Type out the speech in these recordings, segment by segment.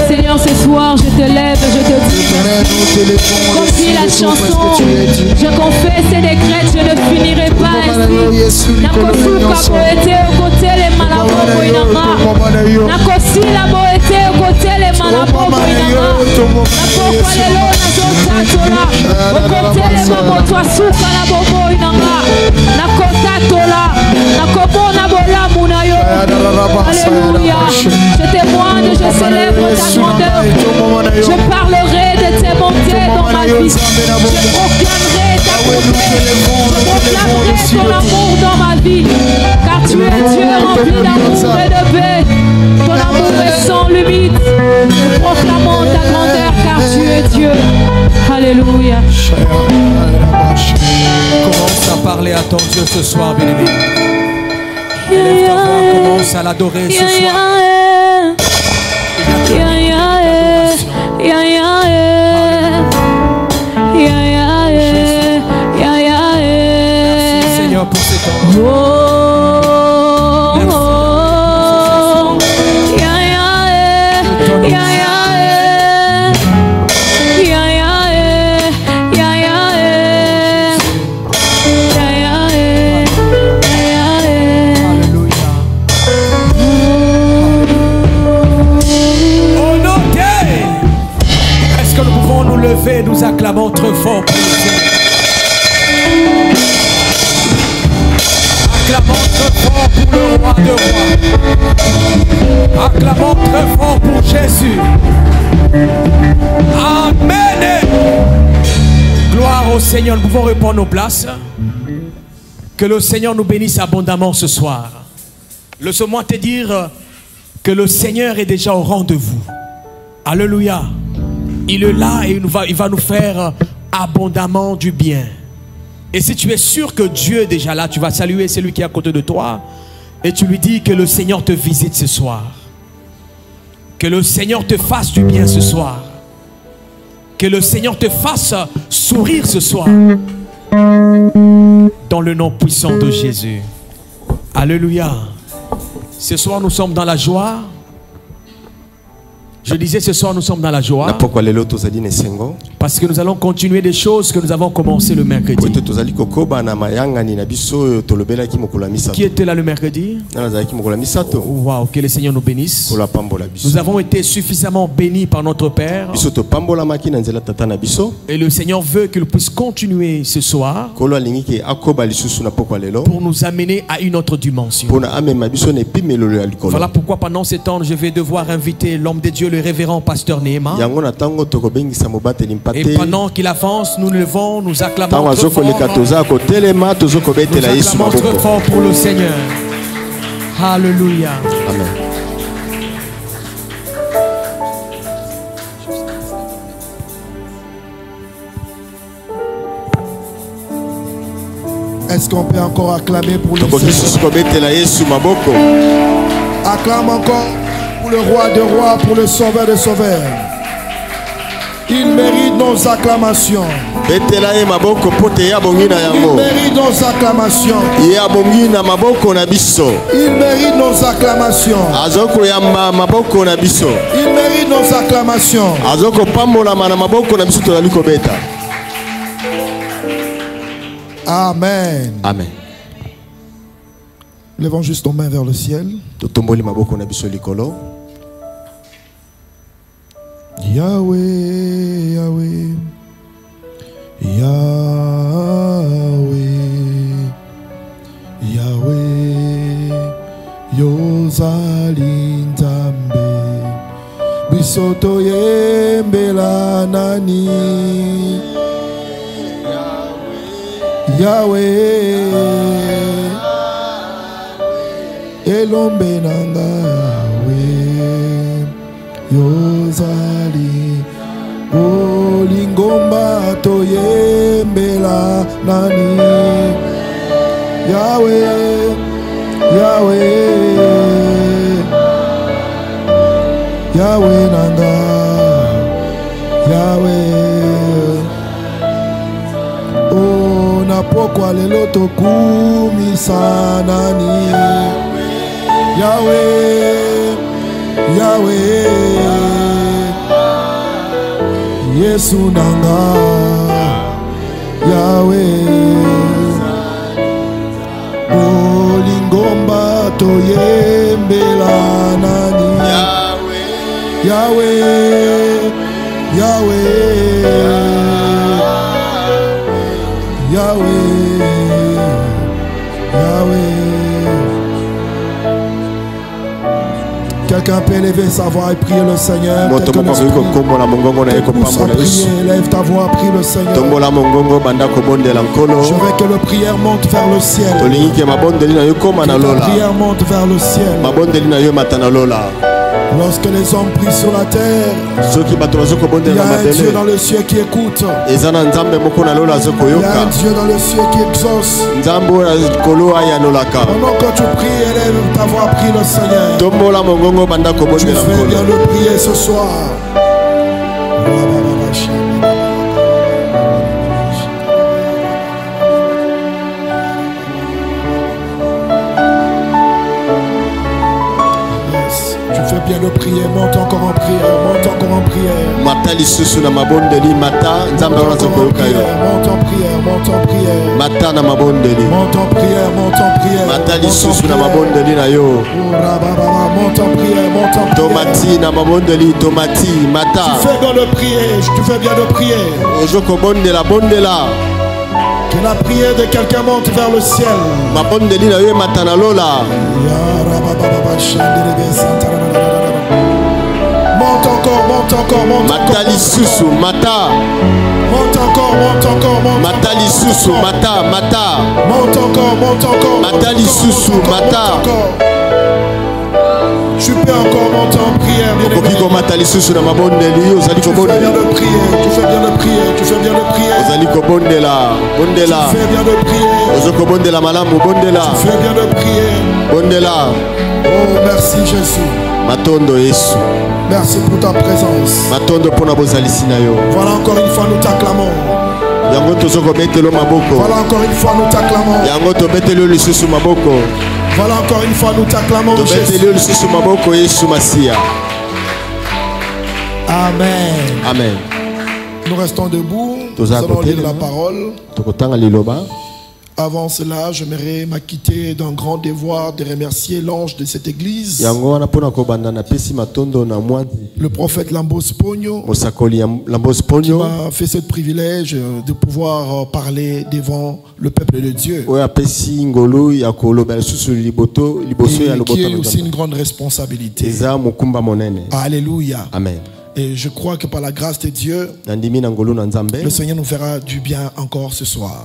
Seigneur, ce soir, je te lève, je te dis, comme dit la chanson, je confesse et décrète, je ne finirai pas ainsi. Nakosuka boete okote le malaboko inama. Nakosi la boete okote le malaboko inama. Napokwa lelo nazotatola. Okote le mamoto asuka la bobo inama. Nakotatola. Nakobona bolamu na yo. Alléluia. Je témoigne, je célèbre ta grandeur. Je parlerai de tes bontés dans ma vie. Je proclamerai ta bonté. Je proclamerai ton amour dans ma vie. Car tu es Dieu rempli d'amour et de paix. Ton amour est sans limite. Nous proclamons ta grandeur car tu es Dieu. Alléluia. Commence à parler à ton Dieu ce soir, bien-aimé. Lève ta voix, commence à l'adorer ce soir. Merci Seigneur pour ces temps. Nous acclamons très fort pour le Seigneur. Acclamons très fort pour le roi de rois. Acclamons très fort pour Jésus. Amen. Gloire au Seigneur. Nous pouvons reprendre nos places. Que le Seigneur nous bénisse abondamment ce soir. Laisse-moi te dire que le Seigneur est déjà au rendez-vous. Alléluia. Il est là et il va nous faire abondamment du bien. Et si tu es sûr que Dieu est déjà là, tu vas saluer celui qui est à côté de toi et tu lui dis que le Seigneur te visite ce soir. Que le Seigneur te fasse du bien ce soir. Que le Seigneur te fasse sourire ce soir. Dans le nom puissant de Jésus. Alléluia. Ce soir nous sommes dans la joie. Je disais ce soir nous sommes dans la joie. Parce que nous allons continuer des choses que nous avons commencé le mercredi. Qui était là le mercredi? Wow, que le Seigneur nous bénisse. Nous avons été suffisamment bénis par notre Père. Et le Seigneur veut qu'il puisse continuer ce soir pour nous amener à une autre dimension. Voilà pourquoi pendant ces temps je vais devoir inviter l'homme de Dieu, le révérend pasteur Néhéma. Et pendant qu'il avance, nous levons, nous acclamons très fort. Nous acclamons très fort pour le Seigneur. Alléluia. Amen. Est-ce qu'on peut encore acclamer pour le Seigneur? Acclame encore pour le roi de rois, pour le sauveur de sauveurs. Il mérite nos acclamations. Il mérite nos acclamations. Il mérite nos acclamations. Il mérite nos acclamations. Amen. Amen. Levons juste nos mains vers le ciel. Yahweh, Yahweh, Yahweh, Yahweh, Yozali Nzambe, bisoto yembela nani. Yahweh, elombe nanga Yahweh, Yozali olingomba toyembela nani. Yahweh, Yahweh, Yahweh nanga Yahweh. Oh pokwa lelo tokumisa nani Yahweh, Yahweh, Yesu nanga Yahweh, olingomba toyembela nani Yahweh, Yahweh, Yahweh, Yahweh. Quelqu'un peut élever sa voix et prier le Seigneur. Lève ta voix, prie le Seigneur. Je veux que la prière monte vers le ciel. Que la prière monte vers le ciel. Lorsque les hommes prient sur la terre, il y a un Dieu dans le ciel qui écoute. Il y a un Dieu dans le ciel qui exauce. Pendant que tu pries, élève ta voix, prie le Seigneur. Tu fais bien de prier ce soir. Bien de prier, monte encore en prière, monte encore en prière. Monte en prière, monte en prière, monte en prière. Monte en prière, monte en prière. Monte en prière, monte en prière. Tu fais bien de prier, tu fais bien de prier. Que la prière de quelqu'un monte vers le ciel. Monte encore, monte encore, monte encore. Matali susu, mata. Monte encore, monte encore, monte. Matali susu, mata, mata. Monte encore, monte encore. Matali susu, mata. Tu peux encore monter en prière. Tu fais bien de prier, tu fais bien de prier, tu fais bien de prier. Tu fais bien de prier. Tu fais bien de prier. Oh, merci Jésus. Merci pour ta présence. Voilà encore une fois nous t'acclamons. Voilà encore une fois nous t'acclamons. Voilà encore une fois nous t'acclamons. Amen. Amen. Nous restons debout. Nous allons lire la parole. Avant cela, j'aimerais m'acquitter d'un grand devoir de remercier l'ange de cette église, le prophète Lambos Pogno, qui m'a fait ce privilège de pouvoir parler devant le peuple de Dieu. Et qui est aussi une grande responsabilité. Alléluia. Amen. Et je crois que par la grâce de Dieu, le Seigneur nous fera du bien encore ce soir.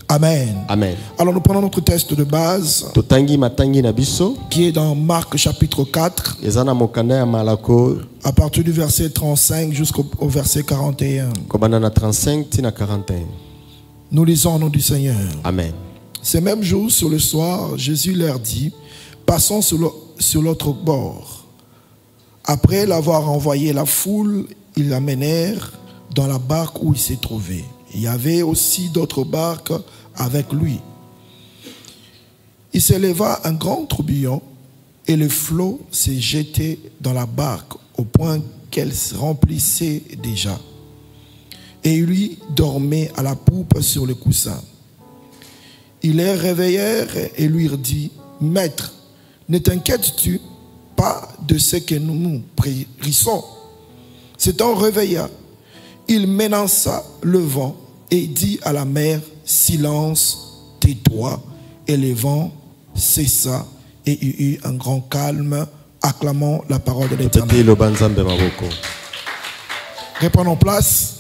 Amen. Amen. Alors nous prenons notre texte de base qui est dans Marc chapitre 4 à partir du verset 35 jusqu'au verset 41. Nous lisons au nom du Seigneur. Amen. Ces mêmes jours, sur le soir, Jésus leur dit: passons sur l'autre bord. Après l'avoir envoyé la foule, ils l'amenèrent dans la barque où il s'est trouvé. Il y avait aussi d'autres barques avec lui. Il s'éleva un grand tourbillon et le flot s'est jeté dans la barque au point qu'elle se remplissait déjà. Et lui dormait à la poupe sur le coussin. Ils les réveillèrent et lui dit: Maître, ne t'inquiètes-tu pas de ce que nous périssons? S'étant réveilla, il menaça le vent et dit à la mer: silence, tais-toi. Et le vent cessa et il y eut un grand calme. Acclamons la parole de l'Éternel. Reprenons place.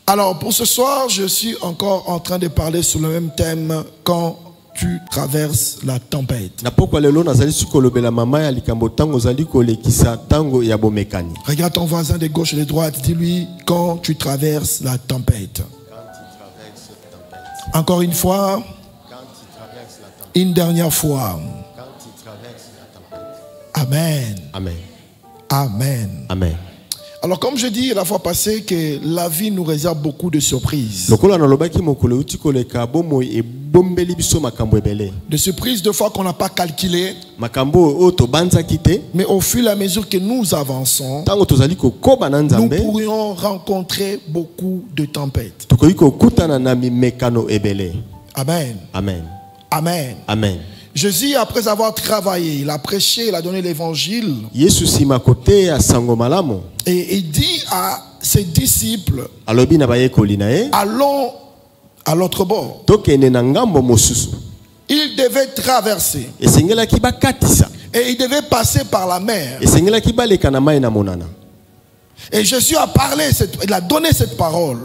Alors pour ce soir, je suis encore en train de parler sur le même thème: quand tu traverses la tempête. Regarde ton voisin de gauche et de droite, dis-lui: quand tu traverses la tempête. Encore une fois, une dernière fois. Amen. Amen. Amen. Amen. Alors comme je dis la fois passée que la vie nous réserve beaucoup de surprises. De surprises de fois qu'on n'a pas calculé. Mais au fur et à mesure que nous avançons, nous pourrions rencontrer beaucoup de tempêtes. Amen. Amen. Amen. Amen. Jésus, après avoir travaillé, il a prêché, il a donné l'évangile. Et il dit à ses disciples, allons à l'autre bord. Il devait traverser. Et il devait passer par la mer. Et Jésus a parlé, il a donné cette parole.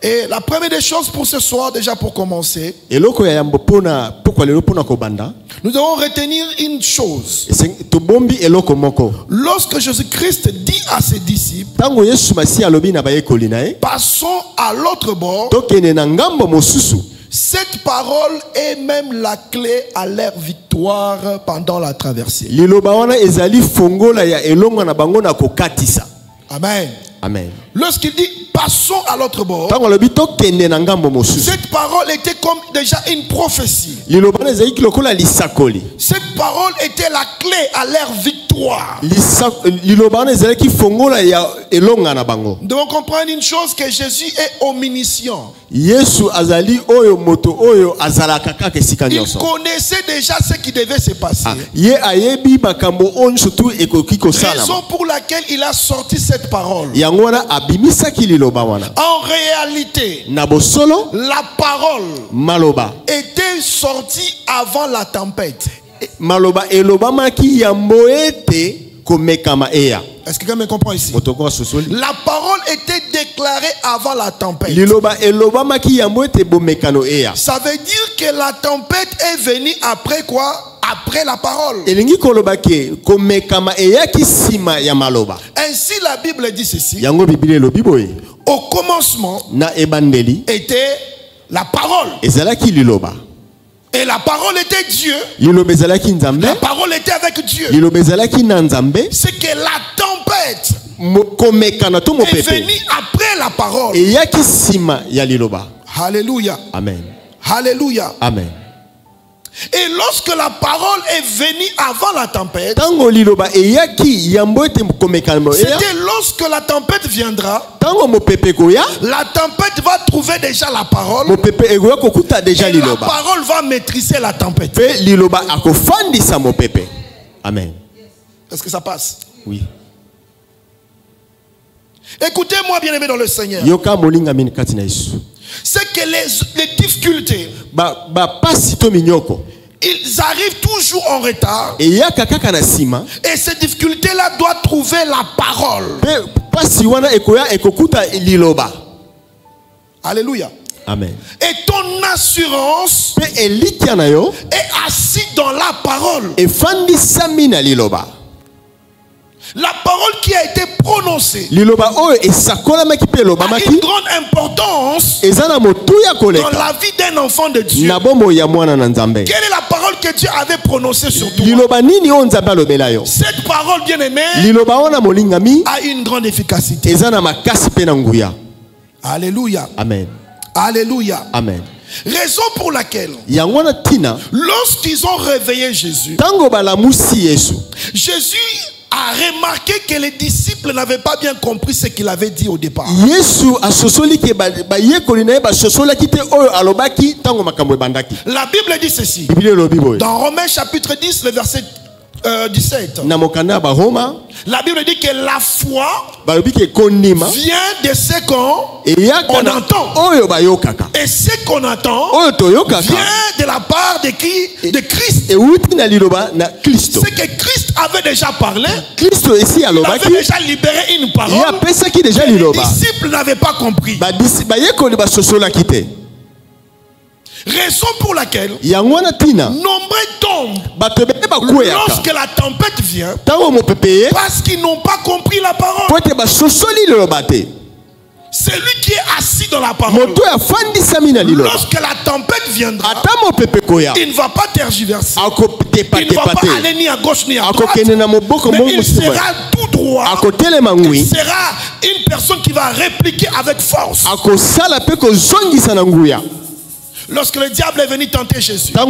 Et la première des choses pour ce soir, déjà pour commencer, nous devons retenir une chose. Lorsque Jésus-Christ dit à ses disciples, passons à l'autre bord, cette parole est même la clé à leur victoire pendant la traversée. Amen. Amen. Lorsqu'il dit passons à l'autre bord, cette parole était comme déjà une prophétie. Cette parole était la clé à leur victoire. Nous devons comprendre une chose, que Jésus est omniscient. Il connaissait déjà ce qui devait se passer. Raison pour laquelle il a sorti cette parole. En réalité, la parole était sortie avant la tempête. Est-ce que quelqu'un me comprend ici? La parole était déclarée avant la tempête. Ça veut dire que la tempête est venue après quoi? Après la parole. Ainsi la Bible dit ceci. Au commencement était la parole. Et la parole était Dieu. La parole était avec Dieu. C'est que la tempête est venue après la parole. Alléluia. Amen. Alléluia. Amen. Et lorsque la parole est venue avant la tempête, c'était lorsque la tempête viendra, la tempête va trouver déjà la parole, et la parole va maîtriser la tempête. Amen. Est-ce que ça passe? Oui. Écoutez-moi, bien-aimés dans le Seigneur. C'est que les difficultés, ils arrivent toujours en retard. Et ces difficultés-là doivent trouver la parole. Alléluia. Amen. Et ton assurance est assise dans la parole. La parole qui a été prononcée a une grande importance dans la vie d'un enfant de Dieu. Quelle est la parole que Dieu avait prononcée sur toi? Cette parole, bien aimée, a une grande efficacité. Alléluia. Amen. Alléluia. Amen. Raison pour laquelle, lorsqu'ils ont réveillé Jésus, Jésus a remarqué que les disciples n'avaient pas bien compris ce qu'il avait dit au départ. La Bible dit ceci. Dans Romains chapitre 10, le verset 17. La Bible dit que la foi vient de ce qu'on entend. Et ce qu'on entend vient de la part de qui? De Christ. C'est que Christ avait déjà parlé. Il avait déjà libéré une parole. Les disciples n'avaient pas compris. Raison pour laquelle nombreux tombent lorsque la tempête vient, parce qu'ils n'ont pas compris la parole. Celui qui est assis dans la parole, lorsque la tempête viendra, il ne va pas tergiverser. Il ne va pas aller ni à gauche ni à droite, mais il sera tout droit. Il sera une personne qui va répliquer avec force. Lorsque le diable est venu tenter Jésus, il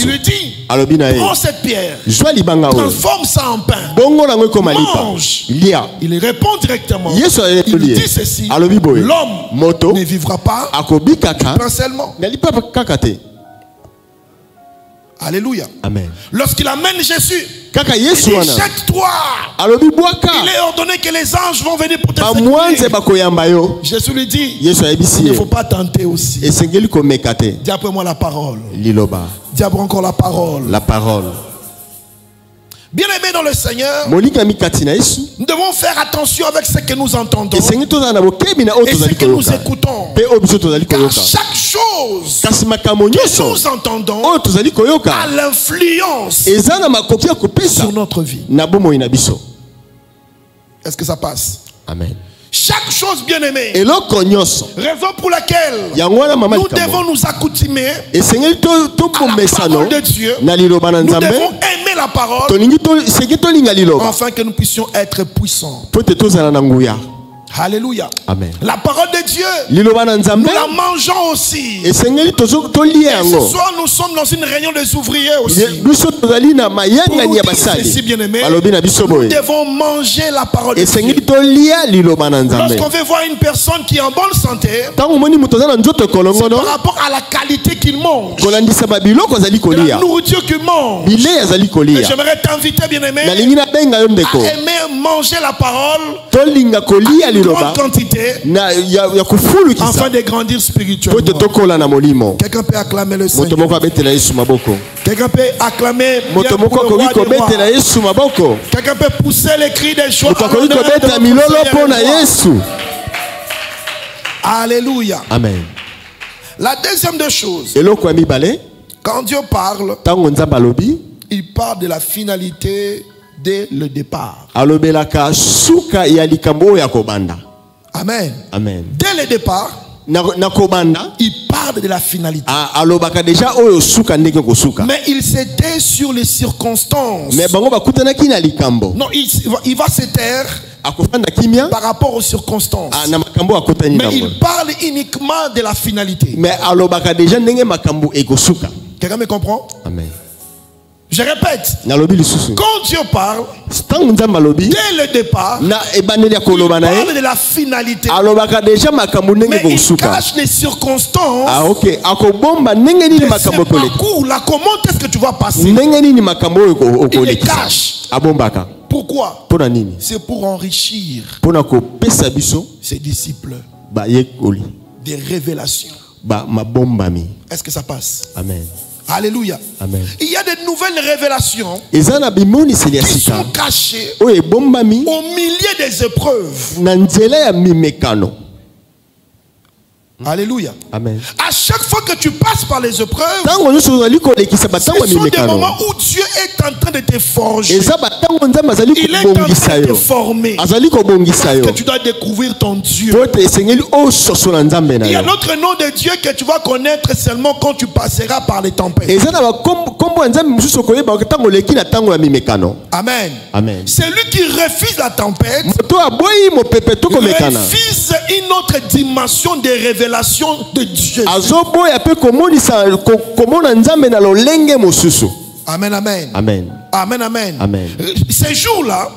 lui dit, prends cette pierre, transforme ça en pain, mange. Il répond directement, il lui dit ceci, l'homme ne vivra pas du pain seulement. Alléluia. Amen. Lorsqu'il amène Jésus, il dit, jette-toi. Il est ordonné que les anges vont venir pour te secourir. Jésus lui dit, il ne faut pas tenter aussi. Dis après moi la parole. Dis après encore la parole. La parole. Bien-aimés dans le Seigneur, nous devons faire attention avec ce que nous entendons et ce que nous écoutons. Car chaque chose que nous entendons a l'influence sur notre vie. Est-ce que ça passe? Amen. Chaque chose, bien-aimée, raison pour laquelle nous devons nous accoutumer à la parole de Dieu. Nous devons aimer la parole afin que nous puissions être puissants. Alléluia. Amen. La parole de Dieu, nous la mangeons aussi. Et ce soir, nous sommes dans une réunion des ouvriers aussi. Pour nous dire ceci, bien-aimés, nous devons manger la parole de Dieu. Lorsqu'on veut voir une personne qui est en bonne santé, c'est par rapport à la qualité qu'il mange, de la nourriture qu'il mange. Et j'aimerais t'inviter, bien-aimé, à aimer manger la parole grande quantité afin de grandir spirituellement. Quelqu'un peut acclamer le Seigneur. Quelqu'un peut acclamer bien pour le roi des rois. Quelqu'un peut pousser les cris de joie. Alléluia. Amen. La deuxième des choses, quand Dieu parle, il parle de la finalité dès le départ. Amen. Amen. Dès le départ, il parle de la finalité. Mais il s'était sur les circonstances. Non, il va se taire par rapport aux circonstances. Mais il parle uniquement de la finalité. Quelqu'un me comprend? Amen. Je répète, quand Dieu parle, dès le départ, il parle de la finalité. Mais il cache les circonstances. Comment est-ce que tu vas passer? Il les cache. Pourquoi? C'est pour enrichir ses disciples des révélations. Est-ce que ça passe? Amen. Alléluia. Amen. Il y a de nouvelles révélations qui sont cachées au milieu des épreuves. Alléluia. Amen. À chaque fois que tu passes par les épreuves, ce sont des moments où Dieu est en train de te forger. Il est en train de te former. Parce que tu dois découvrir ton Dieu. Il y a l'autre nom de Dieu que tu vas connaître seulement quand tu passeras par les tempêtes. Amen. Amen. Celui qui refuse la tempête refuse une autre dimension de révélation de Dieu. Amen, amen. Amen. Amen, amen. Amen. Ces jours-là,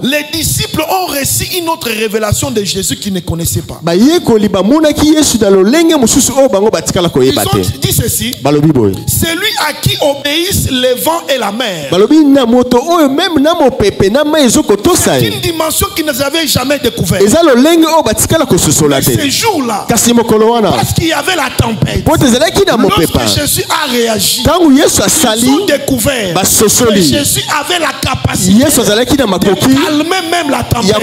les disciples ont reçu une autre révélation de Jésus qu'ils ne connaissaient pas. Ils ont dit ceci: celui à qui obéissent les vents et la mer. C'est une dimension qu'ils n'avaient jamais découverte. Ces jours-là, parce qu'il y avait la tempête, lorsque Jésus a réagi, ils ont découvert que Jésus avait la capacité de calmer même la tempête. Et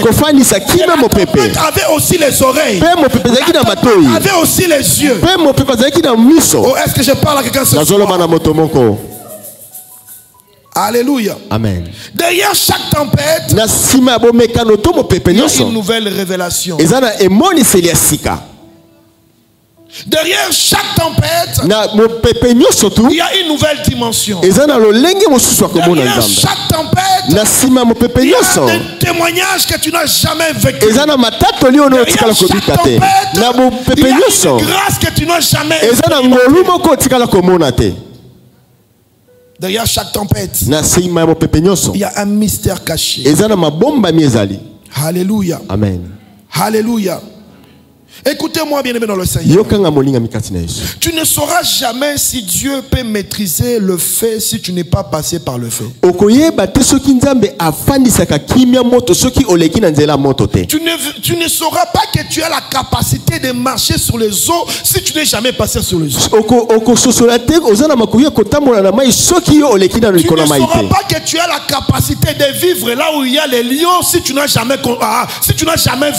la tempête avait aussi les oreilles. La tempête avait aussi les yeux. Oh, est-ce que je parle à quelqu'un ce soir? Alléluia. Amen. Derrière chaque tempête, Na sima bo mekano to mo pepe il y a nyonso. une nouvelle révélation. Ezana emoni selia sika. Derrière chaque tempête, Na mo pepe nyonso tu. il y a une nouvelle dimension. Ezana lo lenge mosusu akomona Derrière nzambe. chaque tempête, Na sima mo pepe il y a nyonso. des témoignages que tu n'as jamais vécu. Ezana matato li ono Derrière tikala chaque kobika te. tempête, Na mo il y pepe a nyonso. une grâce que tu n'as jamais Ezana expérimentée. ngolu moko tikala komona te. Derrière chaque tempête, Na sima mo pepe nyonso. il y a un mystère caché. Ezana mabomba miezali. Alléluia. Amen. Alléluia. Écoutez-moi bien aimé dans le Seigneur. Yokanga molinga mikati na Yesu. Tu ne sauras jamais si Dieu peut maîtriser le feu si tu n'es pas passé par le feu. Okoyeba te soki nzambe afandisaka kimia moto soki oleki na nzela moto te. Tu ne sauras pas que tu as la capacité de marcher sur les eaux si tu n'es jamais passé sur les eaux. Oko sosola te ozana makoya kotambola na mai soki yo oleki na Tu ne likolo mai sauras te. pas que tu as la capacité de vivre là où il y a les lions si tu n'as jamais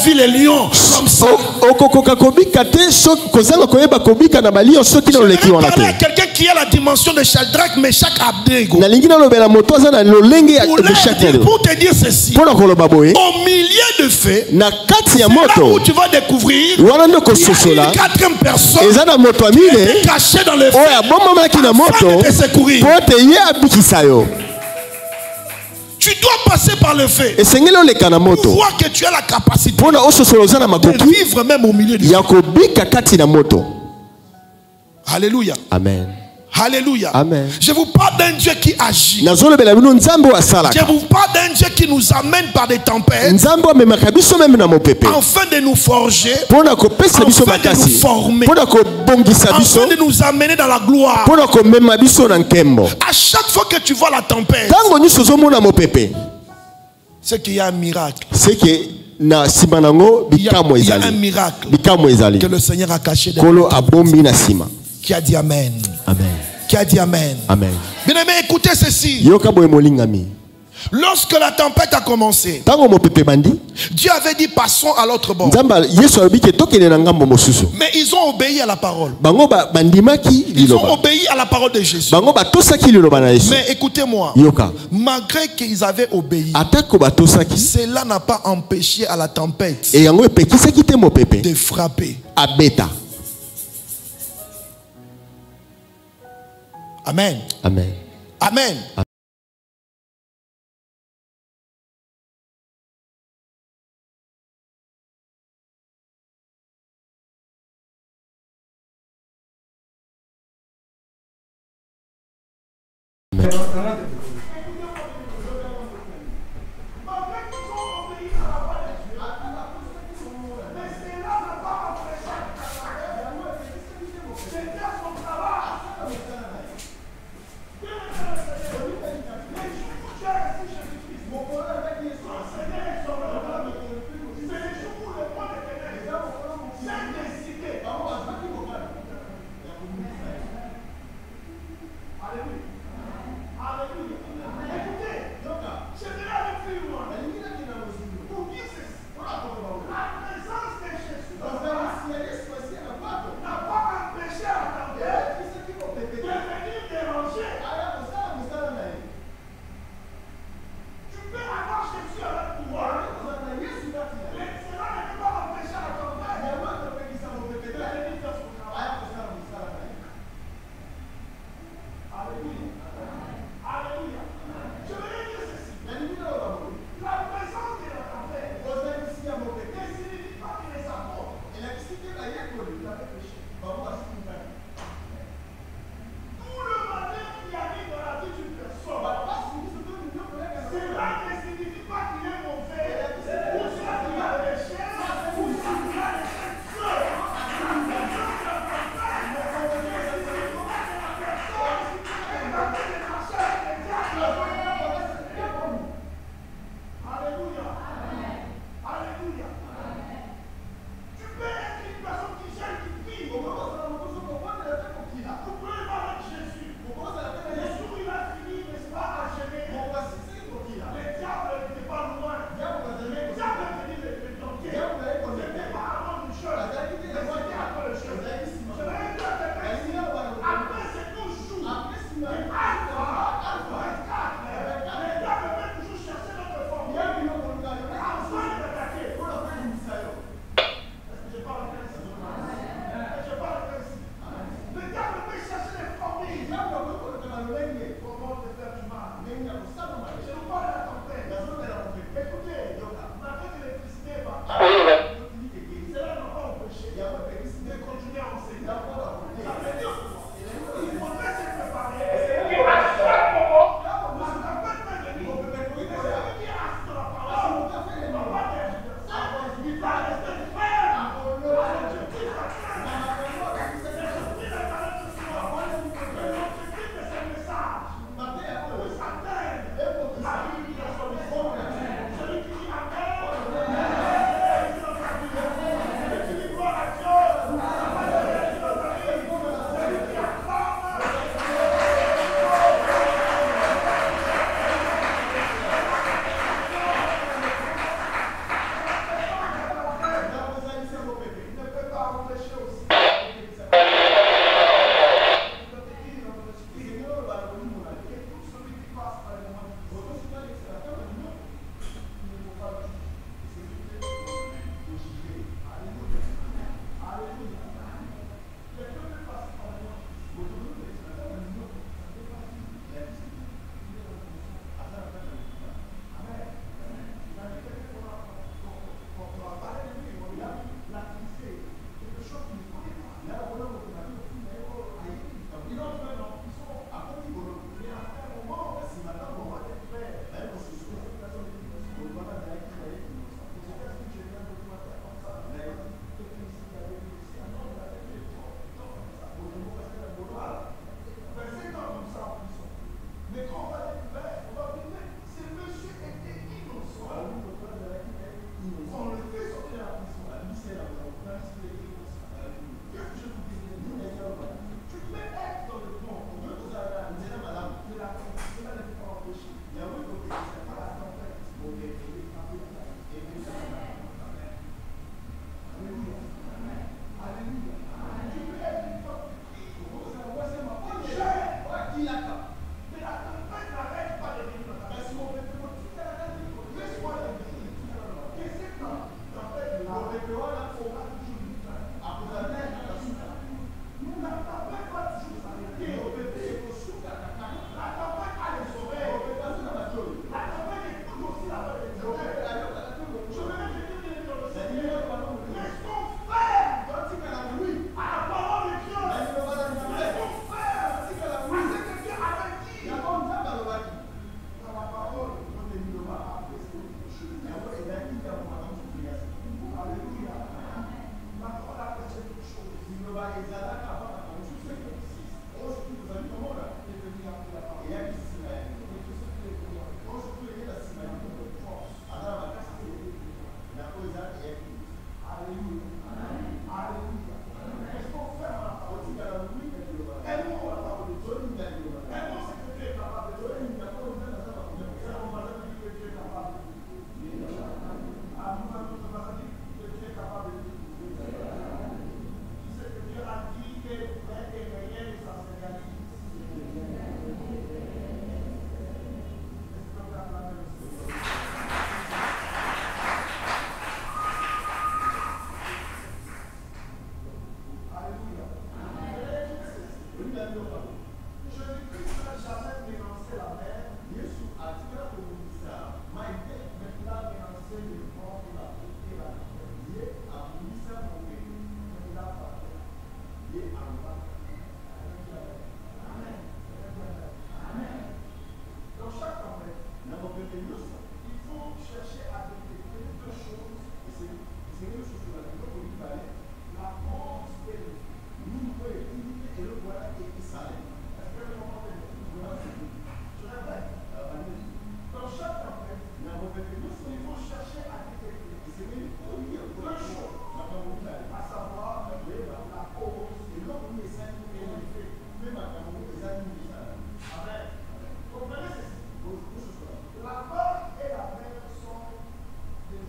vu les lions comme ça. Okokoka kobika te soki kozanga koyeba kobika na balio soki na oleki Je wana parler à te. quelqu'un qui a la dimension de Shadrach, Meshach, Abednego. Nalingi na lobela moto azana lolenge ya beshakelo. Pour te dire ceci, Pona koloba boye au milieu de feu, na kati ya là où moto tu vas découvrir wana ndo il y a kososola une quatrième personne ezana moto qui amine est cachée dans le feu oya bomamaki na moto afin de te secourir. po te ye abikisa yo. Tu dois passer par le feu Esengeli oleka na pour moto voir que tu as la capacité pona ososola oza na de makoki vivre même au milieu du feu. ya kobika kati na moto. Alléluia. Amen. Alléluia. Amen. Je vous parle d'un Dieu qui agit. Nazolobela bino nzambe wa Je salaka. vous parle d'un Dieu qui nous amène par des tempêtes Nzambe amemaka biso meme na mopepe. afin de nous forger, Pona kopesa biso afin de nous makasi. former, Pona kobongisa biso. afin de nous amener dans la gloire. Pona komema biso na nkembo. À chaque fois que tu vois la tempête, Tango nyuso zomona mopepe. c'est qu'il y a un miracle. C'est que na sima nango Il y a bikamo un ezali. miracle Bikamo ezali. que le Seigneur a caché dans Kolo abombi na sima. qui a dit Amen. Amen. Qui a dit Amen. Amen. Bien aimé, écoutez ceci. Yoka boye molingami. Lorsque la tempête a commencé, Tango mopepe bandi. Dieu avait dit passons à l'autre bord. Nzamba Yesu abiki tokele na ngambo mosusu. Mais ils ont obéi à la parole. Bango bandimaki Ils ont liloba. obéi à la parole de Jésus. Bango batosaki liloba na Yesu. Mais écoutez-moi, Yoka. malgré qu'ils avaient obéi, Atako batosaki. cela n'a pas empêché à la tempête Et yango epekisaki te mopepe. de frapper. Abeta. Amen. Amen. Amen.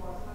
Amen.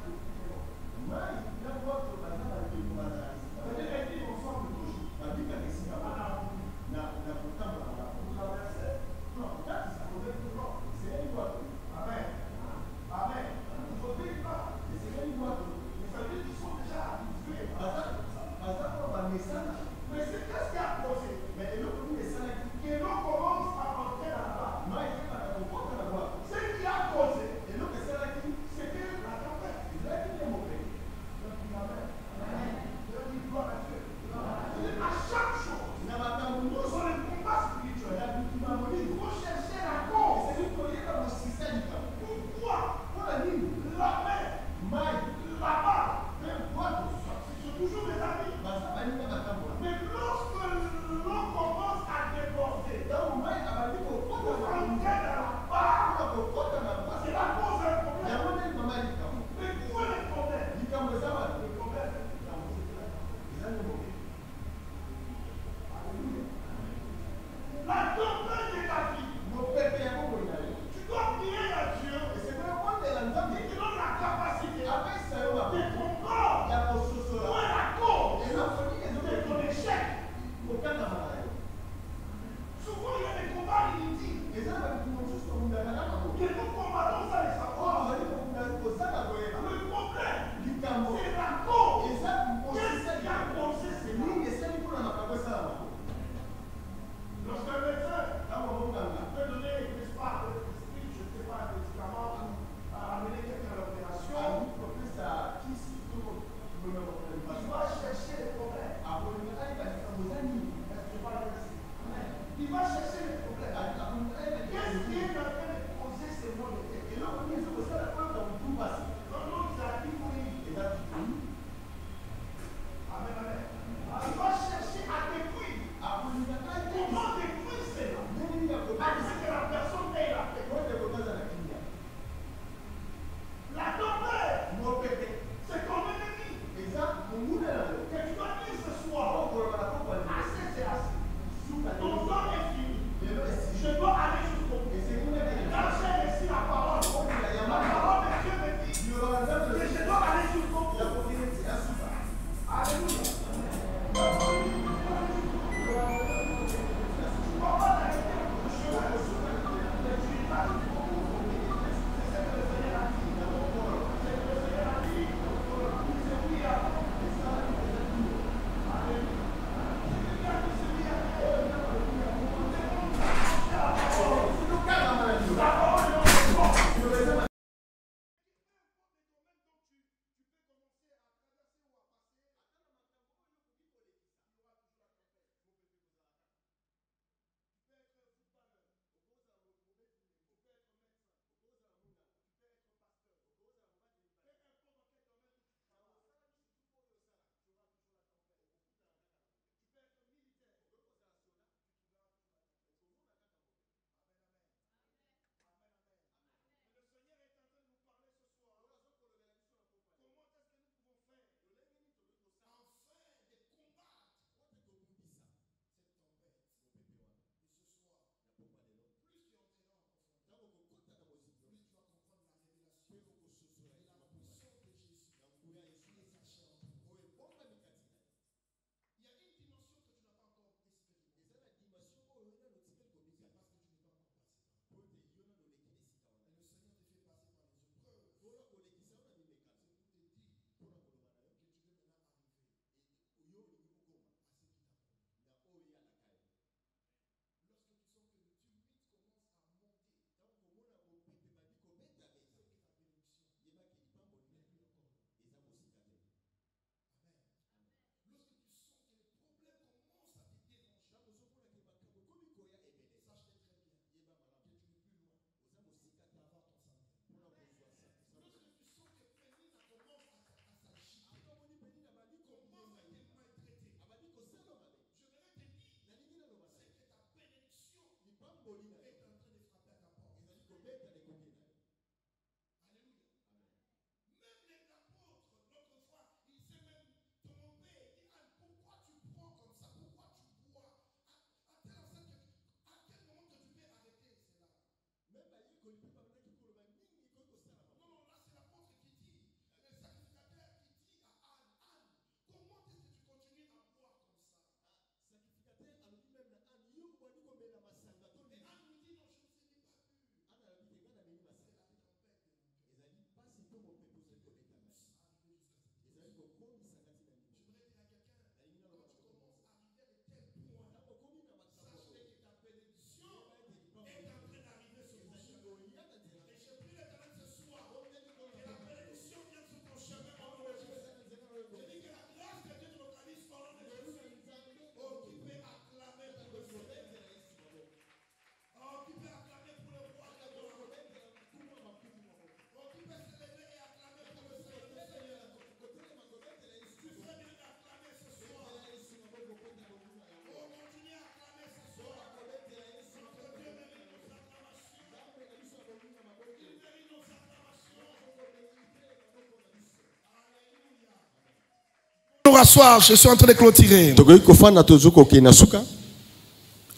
nous rasseoir, je suis en train de clôturer.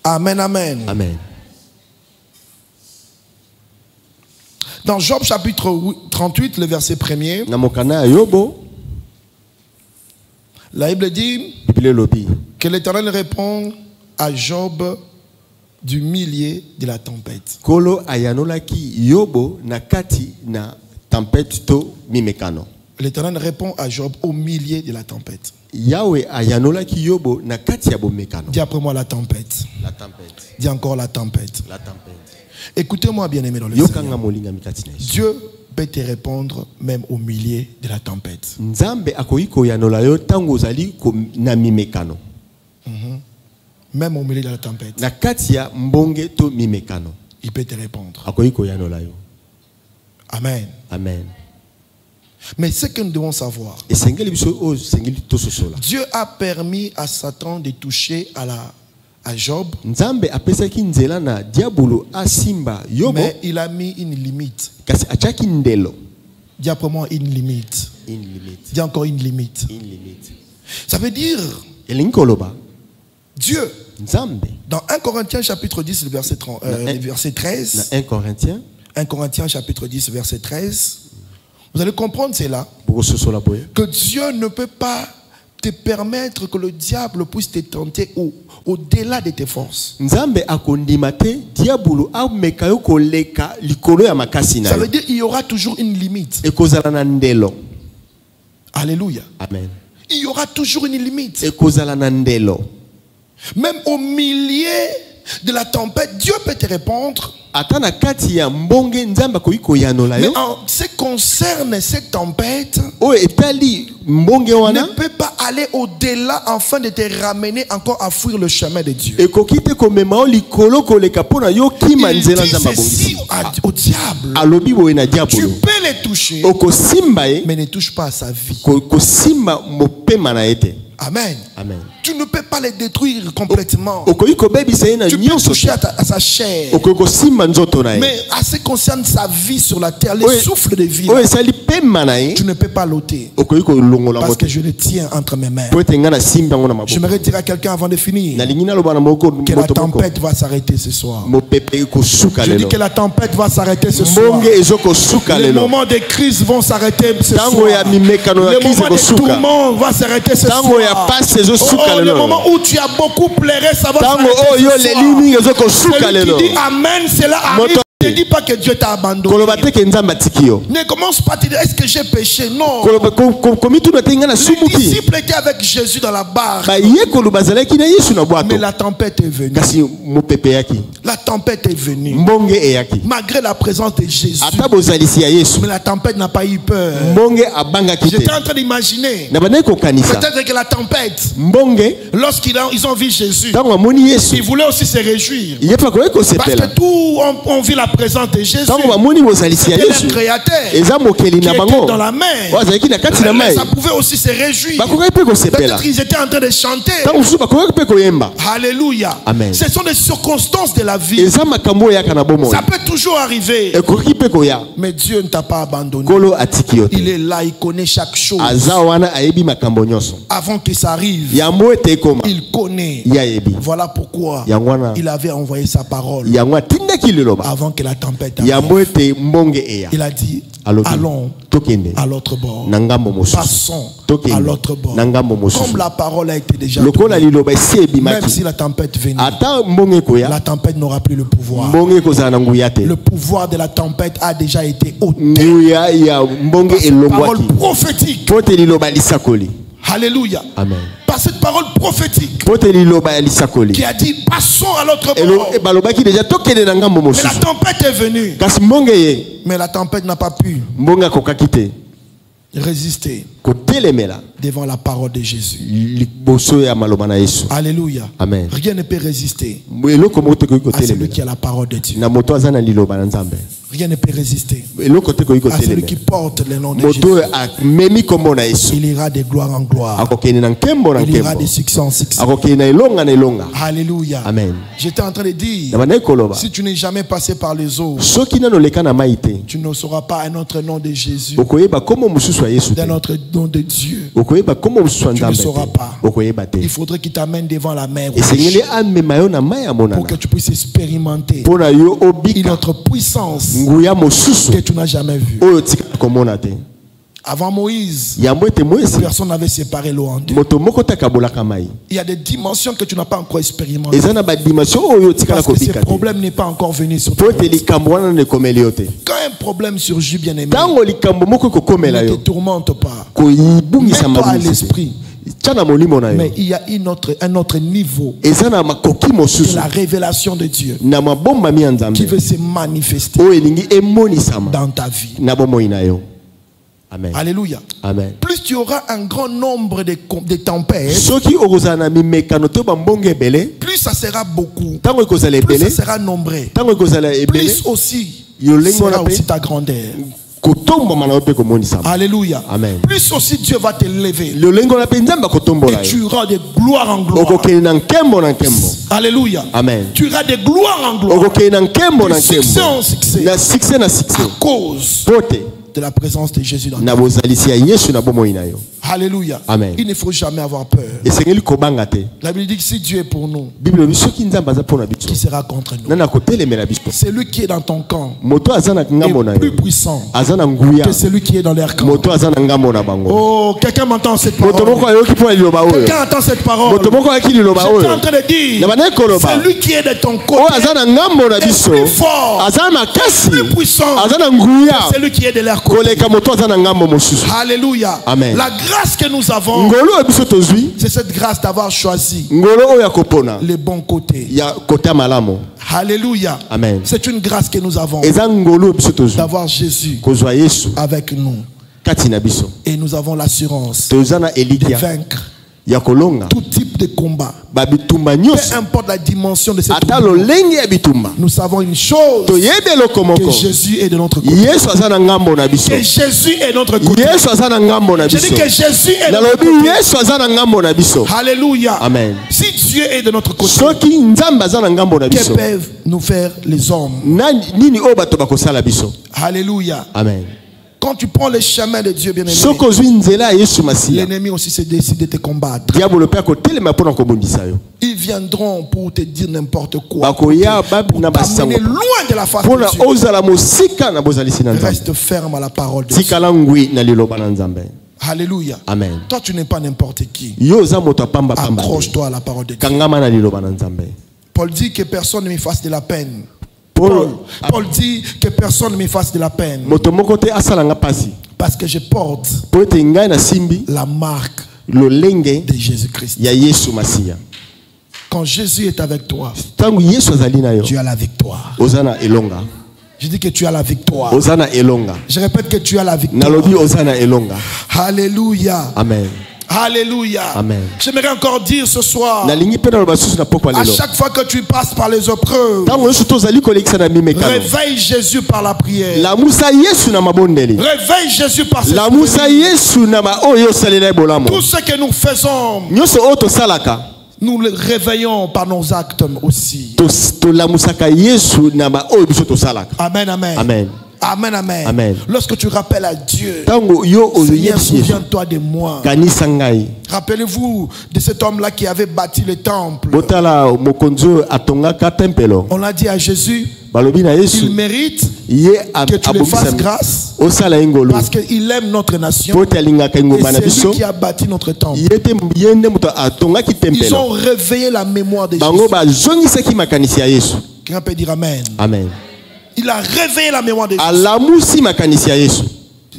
Amen, amen. Amen. Dans Job chapitre 38, le verset 1er, la Bible dit que l'Éternel répond à Job du milieu de la tempête. L'Éternel répond à Job au milieu de la tempête. Dis après moi la tempête. La tempête. Dis encore la tempête. La tempête. Écoutez-moi bien aimé dans le Seigneur. Dieu peut te répondre même au milieu de la tempête. Même au milieu de la tempête. Il peut te répondre. Amen. Amen. Mais ce que nous devons savoir, Dieu a permis à Satan de toucher à Job, mais il a mis une limite. Dis après moi une limite. Dis encore une limite. Ça veut dire Dieu, dans 1 Corinthiens chapitre 10, le verset 13, 1 Corinthiens chapitre 10, verset 13, vous allez comprendre cela, que Dieu ne peut pas te permettre que le diable puisse te tenter au-delà de tes forces. Ça veut dire qu'il y aura toujours une limite. Alléluia. Amen. Il y aura toujours une limite. Même au milieu de la tempête, Dieu peut te répondre. Mais en ce qui concerne cette tempête, ne peut pas aller au-delà afin de te ramener encore à fuir le chemin de Dieu. Il dit ceci au diable. Tu peux les toucher, mais ne touche pas à sa vie. Amen. Amen. Tu ne peux pas les détruire complètement. Tu peux toucher à sa chair. Mais à ce qui concerne sa vie sur la terre, les souffles de vie, tu ne peux pas l'ôter. Parce que je le tiens entre mes mains. J'aimerais dire à quelqu'un avant de finir que la tempête va s'arrêter ce soir. Je dis que la tempête va s'arrêter ce soir. Les moments de crise vont s'arrêter ce soir. Les moments de tourment vont s'arrêter ce soir. Le moment où tu as beaucoup pleuré, ça va s'arrêter ce soir. Celui qui dit Amen, cela arrive. Ne dis pas que Dieu t'a abandonné. Ne commence pas à te dire est-ce que j'ai péché? Non. Les disciples étaient avec Jésus dans la barque. Mais la tempête est venue. La tempête est venue. Malgré la présence de Jésus. Mais la tempête n'a pas eu peur. J'étais en train d'imaginer. Peut-être que la tempête, lorsqu'ils ont vu Jésus, ils voulaient aussi se réjouir. Parce que tout on vit la présence de Jésus. C'était le créateur qui était dans la mer. Mais ça pouvait aussi se réjouir. Peut-être qu'ils étaient en train de chanter. Alléluia. Amen. Ce sont des circonstances de la vie. Ça peut toujours arriver. Mais Dieu ne t'a pas abandonné. Il est là, il connaît chaque chose. Avant que ça arrive, il connaît. Voilà pourquoi il avait envoyé sa parole avant que la tempête arrive. Il a dit allons à l'autre bord. Passons à l'autre bord. Comme la parole a été déjà donnée, même si la tempête venait, la tempête n'aura plus le pouvoir. Le pouvoir de la tempête a déjà été ôté. Parole prophétique. Alléluia. Amen. Par cette parole prophétique qui a dit passons à l'autre bord. Mais la tempête est venue. Mais la tempête n'a pas pu résister devant la parole de Jésus. Alléluia. Amen. Rien ne peut résister à celui qui a la parole de Dieu. Rien ne peut résister eloko te koyi à celui qui kotelema porte le nom de moto Jésus. amemi kombo na Yesu Il ira de gloire en gloire. akokende na nkembo na Il ira nkembo de succès en succès. akokende na elonga na elonga. Alléluia. Amen. J'étais en train de dire, Na bana koloba si tu n'es jamais passé par les eaux, soki nano leka na mai te tu ne sauras pas un autre nom de Jésus, okoyeba kombo mosusu ya Yesu te d'un autre nom de Dieu. okoyeba kombo mosusu ya Tu ne Nzambe sauras te pas. okoyeba te Il faudrait qu'il t'amène devant la mer esengeli rouge amema yo na mai ya pour monana que tu puisses expérimenter mpo na yo une obika autre puissance nguya mosusu que tu n'as jamais vue. oyo tika komona te. Avant Moïse, Yambo ete Moïse personne n'avait séparé l'eau en deux. moto moko takabolaka mai Il y a des dimensions que tu n'as pas encore expérimentées. eza na badimension oyo tikala Parce que ce kobika te problème n'est pas encore venu sur po toi. ete likambo wana na ekomeli yo te. Quand un problème surgit, bien aimé, Ntango likambo moko ekokomela ne te yo tourmente pas. koyibungisa Mets-toi à mabungisi l'esprit. tia na molimo na Mais yo il y a un autre niveau eza na makoki de mosusu la révélation de Dieu na mabombami ya qui Nzambe veut se manifester oyo elingi emonisama dans ta vie. na bomoi na yo. Amen. Alléluia. Amen. Plus tu auras un grand nombre de tempêtes, soki okozala na mimekano to bambongo ebele plus ça sera beaucoup. ntango ekozala Plus ça ebele sera nombreux. ntango ekozala ebele Plus aussi Yolengo sera na pe- aussi ta grandeur. kotombama na yo mpe komonisama. Alléluia. Amen. Plus aussi Dieu va te lever. lolengo na mpe Nzambe akotombola Et yo tu iras de gloire en gloire. okokende na nkembo na nkembo. Alléluia. Amen. Tu iras de gloire en gloire. okokende na nkembo na De succès en nkembo succès. na succès na succès À cause pote de la présence de Jésus dans ta na vie. bozalisi ya Yesu na bomoi na yo. Alléluia. Amen. Il ne faut jamais avoir peur. esengeli kobanga te. La Bible dit que si Dieu est pour nous, bible elobi soki Nzambe aza mpo na biso qui sera contre nous? nani akotelemela biso. Celui qui est dans ton camp moto aza na ngambo na est plus yo puissant aza na nguya que celui qui est dans leur camp. moto aza na ngambo na bango. Oh, quelqu'un m'entend cette moto moko parole. ayoki mpo na liloba oyo Quelqu'un entend cette parole. moto moko ayaki liloba J'étais oyo en train de dire, na bana koloba celui qui est de ton oyo côté aza na ngambo na biso est plus fort, aza na makasi plus puissant aza na nguya que celui qui est de leur côté. koleka moto aza na ngambo mosusu. Alléluia. Amen. La grâce que nous avons, ngolo oyo biso tozwi c'est cette grâce d'avoir choisi ngolo oyo ya kopona les bons côtés. ya kota malamu. Alléluia. Amen. C'est une grâce que nous avons eza ngolo oyo biso tozwi d'avoir Jésus kozwa Yesu avec nous. kati na biso Et nous avons l'assurance toza na de elikia vaincre ya kolonga tout type de combat. babitumba Peu nyonso importe la dimension de cette ata combat, lolenge ya bitumba nous savons une chose, toyebi eloko que moko Jésus est de notre côté. Yesu aza na ngambo na biso Que Jésus est de notre côté. Yesu aza na ngambo na Je dis biso que Jésus est de notre nalobi côté. Yesu aza na ngambo na biso. Alléluia. Amen. Si Dieu est de notre côté, soki Nzambe aza na ngambo na que biso peuvent nous faire les hommes? nini oyo bato bakosala biso. Alléluia. Amen. Quand tu prends le chemin de Dieu, bien aimé, soki ozwi nzela ya Yesu Masiya l'ennemi aussi se décide de te combattre. diabolo mpe akotelema mpo na kobundisa yo. Ils viendront pour te dire n'importe quoi, bakoya pour na basango t'amener loin de la face mpo de na Dieu. ozala mosika na bozalisi na Nzambe. Reste ferme à la parole de Dieu. tikala ngwi na liloba na Nzambe. Alléluia. Amen. Toi, tu n'es pas n'importe qui. yo oza moto apamba pamba te. Accroche-toi à la parole de Dieu. kangama na liloba na Nzambe. Paul dit que personne ne me fasse de la peine. Paul Paul dit que personne ne me fasse de la peine moto moko te asalanga pasi parce que je porte po ete ngai na simbi la marque lolenge de Jésus-Christ. ya Yesu Masiya. Quand Jésus est avec toi, ntango Yesu azali na yo tu as la victoire. oza na elonga. Je dis que tu as la victoire. oza na elonga. Je répète que tu as la victoire. nalobi oza na elonga. Alléluia. Amen. Alléluia. Amen. J'aimerais encore dire ce soir, nalingi mpe naloba susu na pokwa à lelo chaque fois que tu passes par les épreuves, ntango nyonso tozali kolekisa na mimekano réveille Jésus par la prière. lamusa Yesu na mabondeli. Réveille Jésus par cette lamusa prière. Yesu na oyo osalela ye bolamo Tout ce que nous faisons, nyonso oyo tosalaka nous le réveillons par nos actes aussi. tolamusaka Yesu na oyo biso tosalaka. Amen, amen. Amen. Amen, amen. Amen. Lorsque tu rappelles à Dieu, ntango yo Seigneur, oyebisi Yesu souviens-toi de moi. kanisa ngai. Rappelez-vous de cet homme-là qui avait bâti le temple. botala mokonzi oyo atongaka tempelo On a dit à Jésus, balobi na il Yesu mérite ye que tu le fasses abongisami grâce osala ye ngolu parce qu'il aime notre nation. po ete alingaka Et engumba na c'est biso lui qui a bâti notre temple. ye te ye nde moto atongaki Ils tempelo. ont réveillé la mémoire de bango Jésus. bazongisaki makanisi ya Yesu. Quelqu'un peut dire Amen. Amen. Il a réveillé la mémoire de Jésus. alamusi makanisi ya Yesu.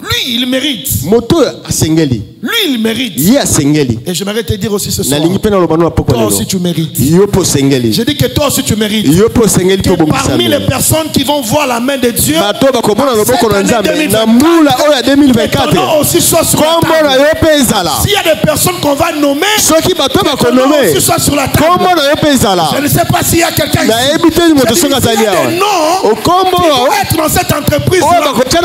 Lui, il mérite moto oyo asengeli Lui, il mérite. Et j'aimerais te dire aussi ce soir, toi aussi tu mérites. Je dis que toi aussi tu mérites. Que parmi les personnes qui vont voir la main de Dieu, que ton nom aussi soit sur la table. S'il y a des personnes qu'on va nommer, que ton nom aussi soit sur la table. Je ne sais pas s'il y a quelqu'un ici. S'il y a des noms qui vont être dans cette entreprise-là, que ton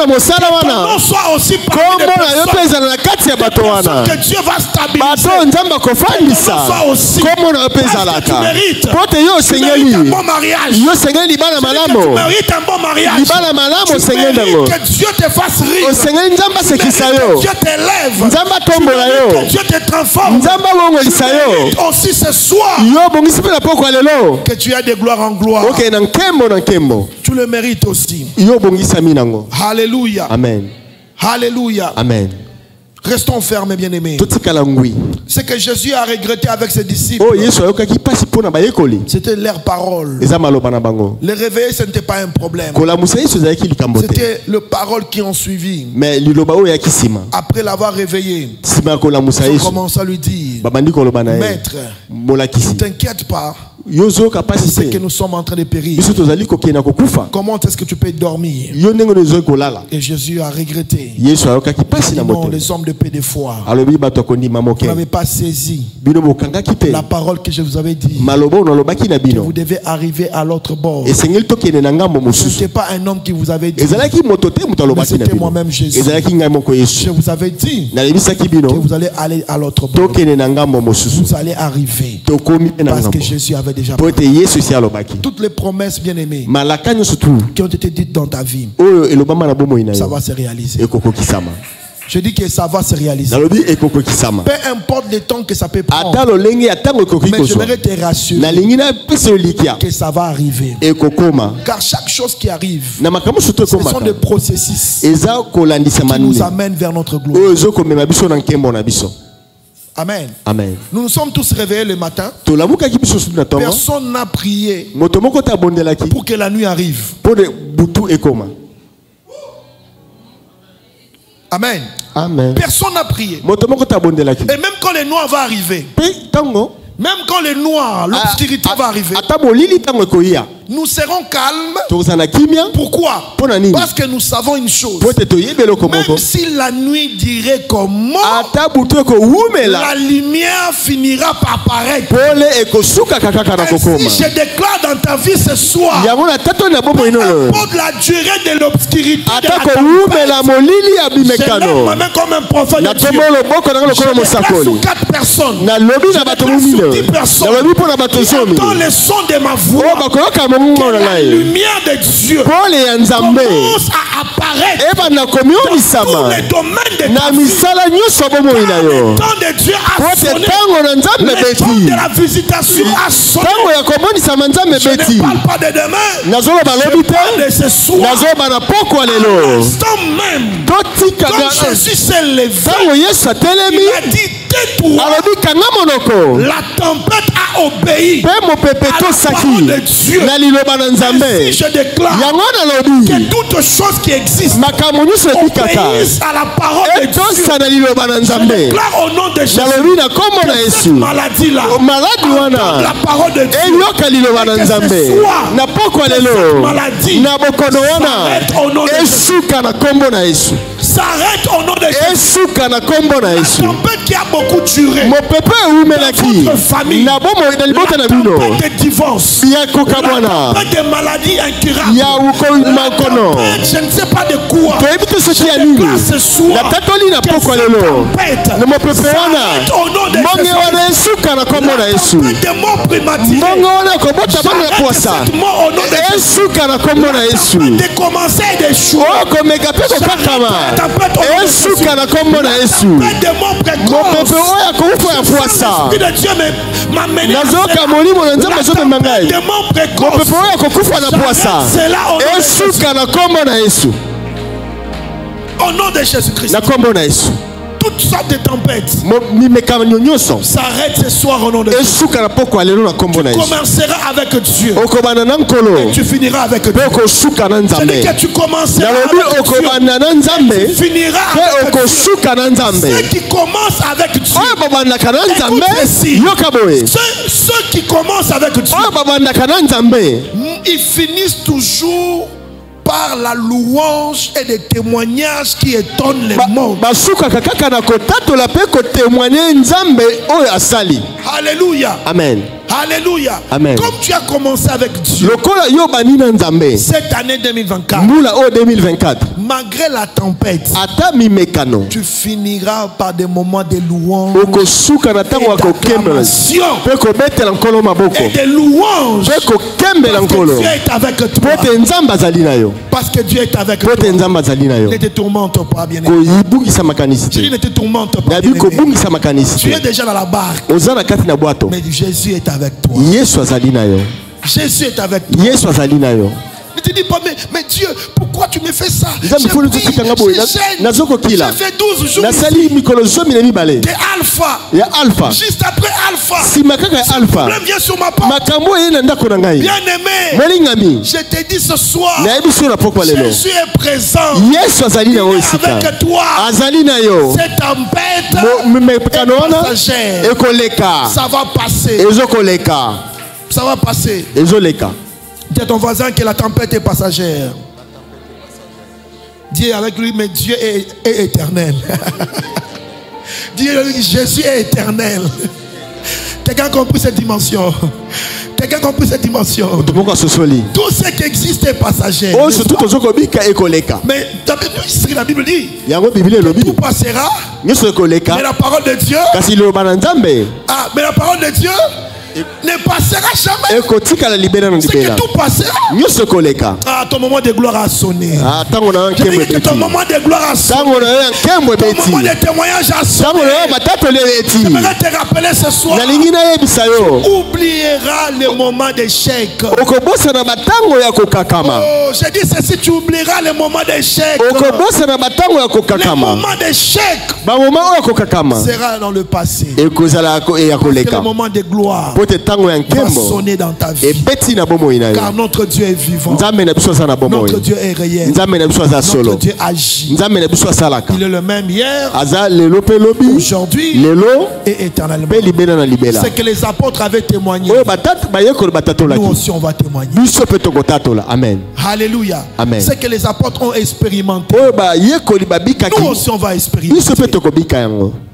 nom soit aussi parmi les personnes que Dieu va stabiliser. Que ton nom soit aussi. Parce que tu mérites. Tu mérites un bon mariage. Tu mérites un bon mariage. Tu mérites que Dieu te fasse rire. Que Dieu t'élève. Que Dieu te transforme. Tu mérites aussi ce soir que tu as de gloire en gloire. Tu le mérites aussi. Alléluia. Amen. Alléluia. Amen. Restons fermes, bien-aimés. Ce que Jésus a regretté avec ses disciples, c'était leur parole. Les réveiller, ce n'était pas un problème. C'était les paroles qui ont suivi. Après l'avoir réveillé, ils ont commencé à lui dire, Maître, ne t'inquiète pas. C'est que nous sommes en train de périr. Comment est-ce que tu peux dormir? Et Jésus a regretté. Non, les hommes de paix de foi, vous n'avez pas saisi la parole que je vous avais dit, que vous devez arriver à l'autre bord. Ce n'était pas un homme qui vous avait dit, mais c'était moi-même Jésus. Je vous avais dit que vous allez aller à l'autre bord. Vous allez arriver parce que Jésus avait déjà parlé. Toutes les promesses, bien-aimées, qui ont été dites dans ta vie, ça va se réaliser. Je dis que ça va se réaliser. Peu importe le temps que ça peut prendre, mais j'aimerais te rassurer que ça va arriver. Car chaque chose qui arrive, ce sont des processus qui nous amènent vers notre gloire. Amen. Amen. Nous nous sommes tous réveillés le matin. Personne n'a prié pour que la nuit arrive. Amen. Amen. Personne n'a prié. Et même quand le noir va arriver, même quand le noir, l'obscurité va arriver, nous serons calmes. Pourquoi? Parce que nous savons une chose. Même si la nuit dirait comment, la lumière finira par apparaître. Et si je déclare dans ta vie ce soir, peu importe la durée de l'obscurité de la tempête, je lève ma main comme un prophète de Dieu. Je déclare sur 4 personnes. Je déclare sur 10 personnes. Qui entendent le son de ma voix. Que la lumière de Dieu commence à apparaître dans tous les domaines de ta vie. Le temps de Dieu a sonné. Le temps de la visitation a sonné. Je ne parle pas de demain. Je parle de ce soir. À l'instant même, quand Jésus s'est levé, il a dit, tais-toi. La tempête a obéi à la parole de Dieu. Ainsi, je déclare que toute chose qui existe obéisse à la parole de Dieu. Je déclare au nom de Jésus que cette maladie-là entend la parole de Dieu. Et que ce soir, cette maladie s'arrête au nom de Jésus. S'arrête au nom de Jésus. La tempête qui a beaucoup duré dans votre famille, la tempête de divorce, la tempête de maladies incurables, la tempête je ne sais pas de quoi, je déclare ce soir que cette tempête s'arrête au nom de Jésus. La tempête de mort prématurée, j'arrête cette mort au nom de Jésus. La tempête de commencer et d'échouer, la tempête au nom de Jésus. La tempête de mort précoce, l'Esprit de Dieu m'a mené à cela. La tempête de mort précoce, c'est là au nom de Jésus. Au nom de Jésus-Christ. toutes sortes de tempêtes s'arrête ce soir au nom de Jésus. Tu commenceras avec Dieu et tu finiras avec Dieu. Je dis que tu commenceras avec Dieu et tu finiras avec Dieu. Ceux qui commencent avec Dieu, ceux qui commencent avec Dieu, ils finissent toujours par la louange et des témoignages qui étonnent les mondes. Alléluia. Amen. Alléluia. Amen. Comme tu as commencé avec Dieu cette année 2024, malgré la tempête, tu finiras par des moments de louange et des louanges parce que Dieu est avec toi. Parce que Dieu est avec toi. Ne te tourmente pas, bien aimé. Ne te tourmente pas, bien aimé. Tu es déjà dans la barque. Mais Jésus est avec toi. Jésus est avec toi. Ne te dis pas, mais Dieu, pourquoi tu me fais ça? J'ai fait 12 jours de Alpha. Juste après Alpha, le problème vient sur ma porte. Bien aimé, je te dis ce soir, Jésus est présent. Il est avec toi. Cette tempête est passagère. Ça va passer. Ça va passer. Dis à ton voisin que la tempête est passagère. Dis avec lui, mais Dieu est éternel. Dis lui, Jésus est éternel. Quelqu'un a compris cette dimension? Quelqu'un a compris cette dimension? Tout ce qui existe est passager. Mais la Bible dit que tout passera. Mais la parole de Dieu, mais la parole de Dieu ne passera jamais. C'est que tout passera. Ah, ton moment de gloire a sonné. Je dis que ton moment de gloire a sonné. Ton moment de témoignage a sonné. J'aimerais te rappeler ce soir. Tu oublieras les moments d'échec. Oh, j'ai dit ceci, tu oublieras les moments d'échec. Les moments d'échec sera dans le passé. Le moment de gloire va sonner dans ta vie. Car notre Dieu est vivant. Notre Dieu est réel. Notre Dieu agit. Il est le même hier, aujourd'hui et éternellement. C'est que les apôtres avaient témoigné. Nous aussi on va témoigner. Amen. Alléluia. C'est que les apôtres ont expérimenté. Nous aussi on va expérimenter.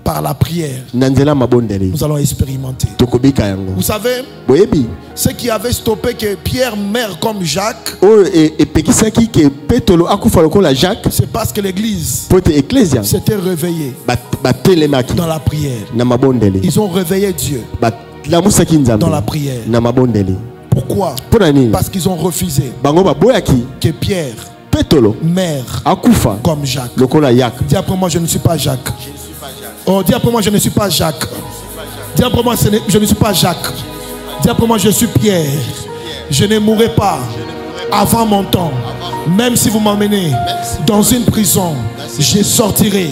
Par la prière, nous allons expérimenter. Vous savez, ceux qui avaient stoppé que Pierre meurt comme Jacques, c'est parce que l'église s'était réveillée dans la prière. Ils ont réveillé Dieu dans la prière. Pourquoi? Parce qu'ils ont refusé que Pierre meurt comme Jacques. Dis après moi, je ne suis pas Jacques. Oh, dis après moi, je ne suis pas Jacques. Dis après moi, je ne suis pas Jacques. Dis après moi, je suis Pierre. Je ne mourrai pas avant mon temps. Même si vous m'emmenez dans une prison, je sortirai.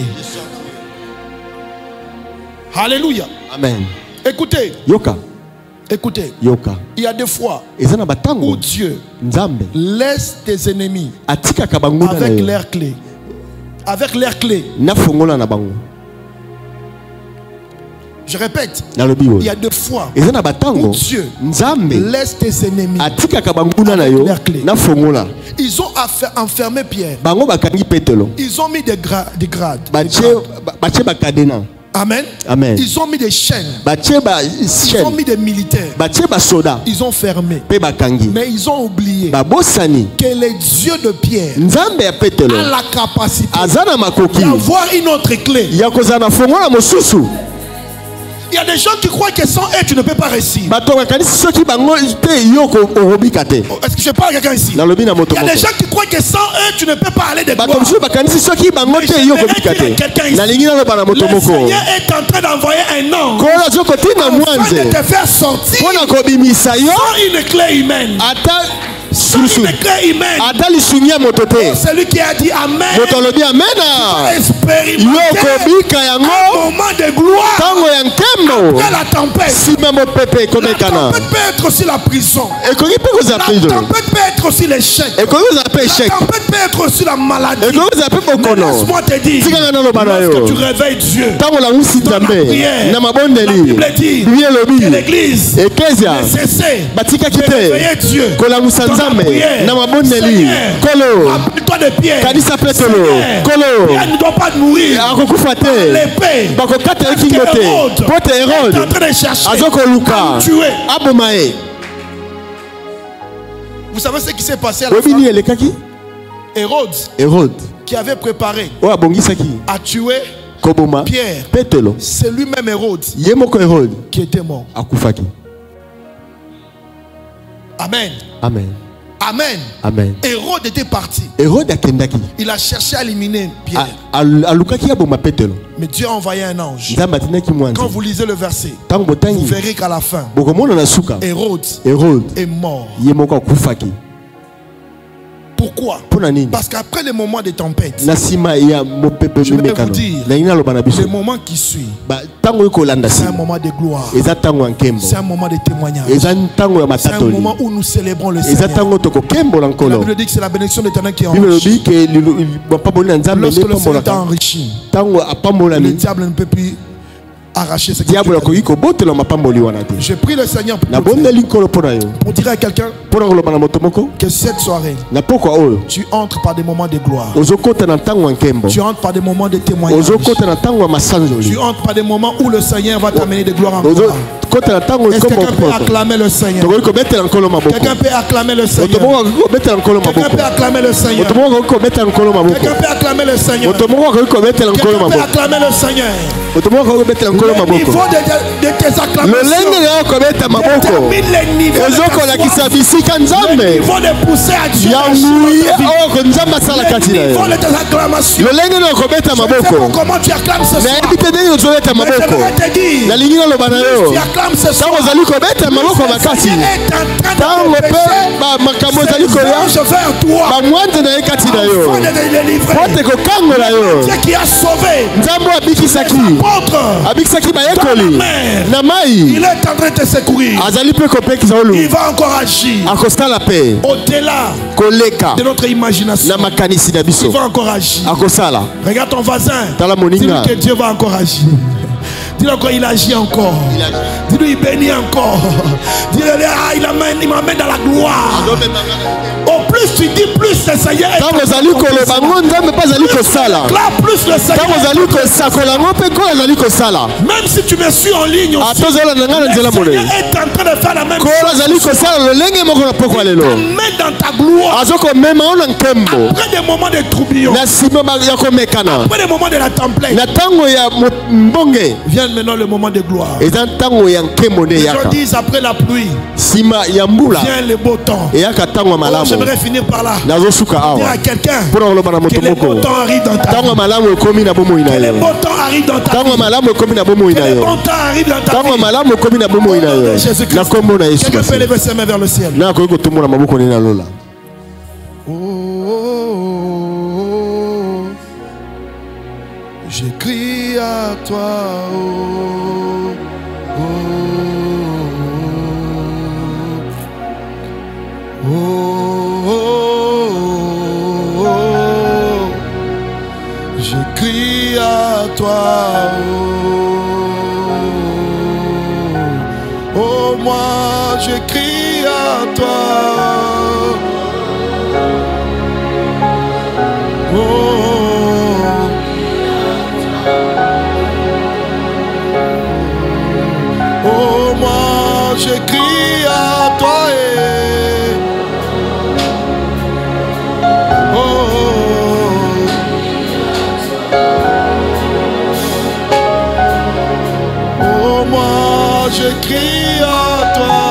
Alléluia. Amen. Écoutez. Écoutez. Il y a des fois où Dieu laisse tes ennemis avec l'air clé. Avec l'air clé. Je répète, il y a deux fois où Dieu laisse tes ennemis avec l'air clé. Ils ont enfermé Pierre. Ils ont mis des grades. Amen. Ils ont mis des chaînes. Ils ont mis des militaires. Ils ont fermé. Mais ils ont oublié que le Dieu de Pierre a la capacité d'avoir une autre clé. Il y a des gens qui croient que sans eux, tu ne peux pas réussir. Est-ce que je parle à quelqu'un ici? Il y a des gens qui croient que sans eux, tu ne peux pas aller de gloire. Mais le Seigneur est en train d'envoyer un ange afin de te faire sortir sans une clé humaine. Celui qui a dit Amen. Amen. Un moment de gloire. Après la tempête. La tempête peut être aussi la prison. La tempête peut être aussi l'échec. La tempête peut être aussi la maladie. Mais laisse-moi te dire, lorsque tu réveilles Dieu dans la prière, la Bible dit que l'église ne cessait de réveiller Dieu dans la prière. Seigneur, appelle-toi de Pierre. Pierre ne doit pas mourir par l'épée. Parce que Hérode est en train de chercher à tuer. Vous savez ce qui s'est passé à la fin? Hérode qui avait préparé à tuer Pierre, c'est lui-même Hérode qui était mort. Amen. Amen. Amen. Amen. Hérode était parti. Il a cherché à éliminer Pierre. Mais Dieu a envoyé un ange. Quand vous lisez le verset, vous verrez qu'à la fin, Hérode est mort. Pourquoi? Parce qu'après les moments de tempête, je vais vous dire, le moment qui suit, c'est un moment de gloire. C'est un moment de témoignage. C'est un moment où nous célébrons le Seigneur. La Bible dit que c'est la bénédiction de l'Éternel qui est enrichie. Lorsque le Seigneur est enrichi, le diable ne peut plus arracher ce que tu as. Je prie le Seigneur pour dire à quelqu'un que cette soirée, tu entres par des moments de gloire. Tu entres par des moments de témoignage. Tu entres par des moments où le Seigneur va t'amener de gloire en gloire. Est-ce que quelqu'un peut acclamer le Seigneur? Quelqu'un peut acclamer le Seigneur? Quelqu'un peut acclamer le Seigneur? Quelqu'un peut acclamer le Seigneur? Quelqu'un peut acclamer le Seigneur? Le niveau de tes acclamations détermine les niveaux de pousser à Dieu. Le niveau de tes acclamations. Je sais pas comment tu acclames ce soir. Mais j'aimerais te dire, tu acclames ce soir. Le Seigneur est en train de vers toi afin de te délivrer. Dieu qui a sauvé les apôtres. Il est en train de te secourir. Il va encore agir au-delà de notre imagination. Il va encore agir. Regarde ton voisin. Dis-lui que Dieu va encore agir. Dis-lui encore, il agit encore. Dis-lui, il bénit encore. Dis-lui, il m'amène dans la gloire. Au plus tu dis, plus le Seigneur est plus le Seigneur même si tu me suis en ligne aussi, le Seigneur est en train de faire la même chose. T'amène dans ta gloire. Après des moments de troublions, après des moments de la tempête, vient maintenant le moment de gloire. Les gens disent après la pluie vient le beau temps. J'aimerais finir par là. Dire à quelqu'un que le beau temps arrive dans ta vie. Que le beau temps arrive dans ta vie. Que le bon temps arrive dans ta vie. Au nom de Jésus-Christ. Quelqu'un peut lever ses mains vers le ciel. J'écris à toi, j'écris à toi, oh moi j'écris à toi, oh moi j'écris à toi, oh moi j'écris à toi,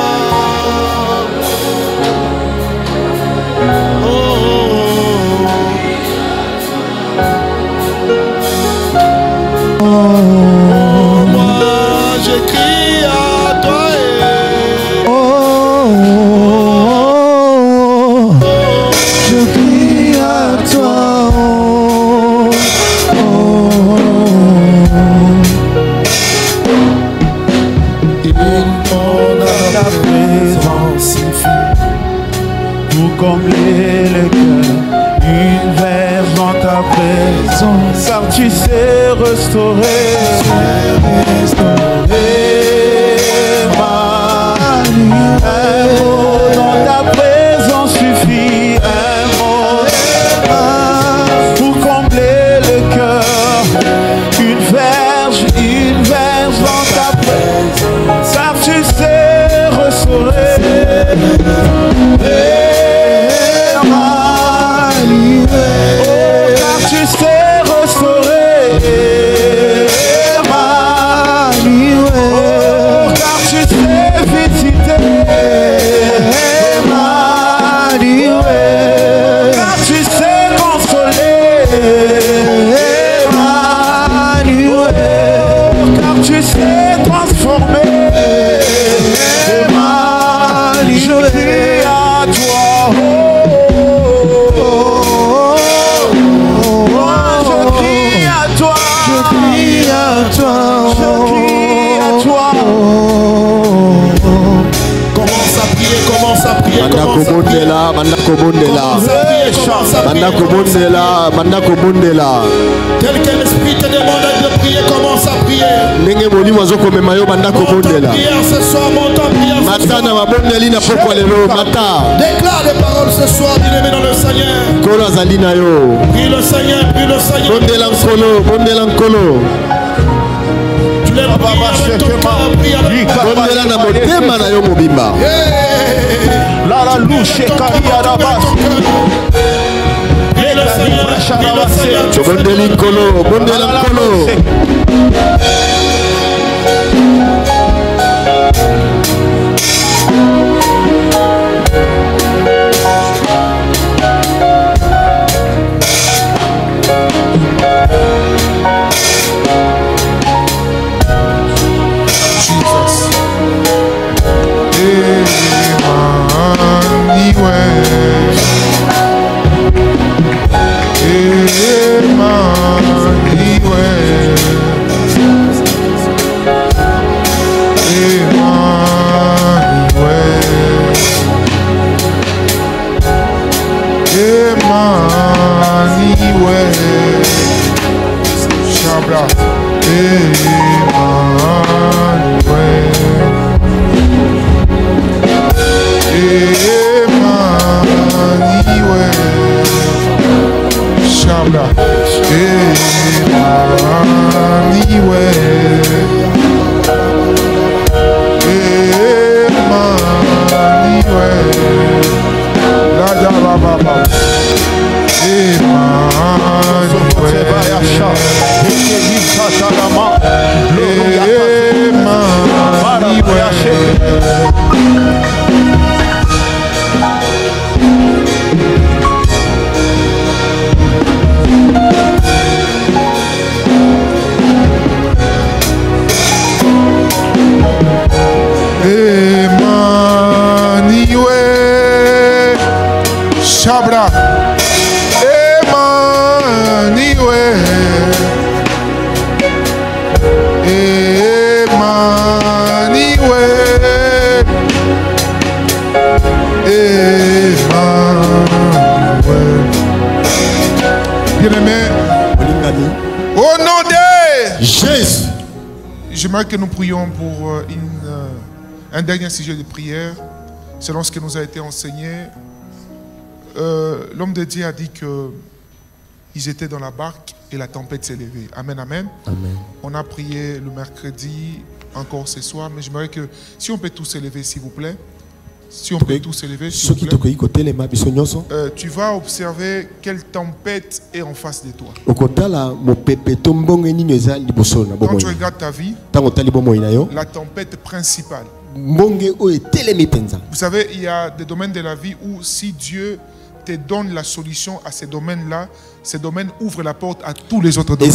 j'écris à toi. Dans ta présence suffit un mot pour combler le cœur. Une verge dans ta présence, car tu sais restaurer. Car tu sais restaurer. Car tu sais visiter. Car tu sais consoler. Car tu sais transformer. Je crie à toi. Je crie à toi. Je crie à toi. Je crie à toi. Commence à prier, commence à prier, commence à prier. Tel quel esprit te demande de prier, commence à prier. Monte en prière ce soir, monte en prière ce soir. Déclare les paroles ce soir, bien-aimé dans le Seigneur. Prie le Seigneur, prie le Seigneur. Tu l'aimes prier avec ton cœur, prie avec ton cœur. La louche caria la base. Prie le Seigneur, prie le Au nom de Jésus. J'aimerais que nous prions pour un dernier sujet de prière, selon ce qui nous a été enseigné. L'homme de Dieu a dit qu'ils étaient dans la barque et la tempête s'est levée. Amen, amen. Amen. On a prié le mercredi, encore ce soir, mais j'aimerais que, si on peut tous se lever, s'il vous plaît. Si on peut tous se lever, s'il vous plaît. Tu vas observer quelle tempête est en face de toi. Quand tu regardes ta vie, la tempête principale. Vous savez, il y a des domaines de la vie où si Dieu te donne la solution à ces domaines-là, ces domaines ouvrent la porte à tous les autres domaines.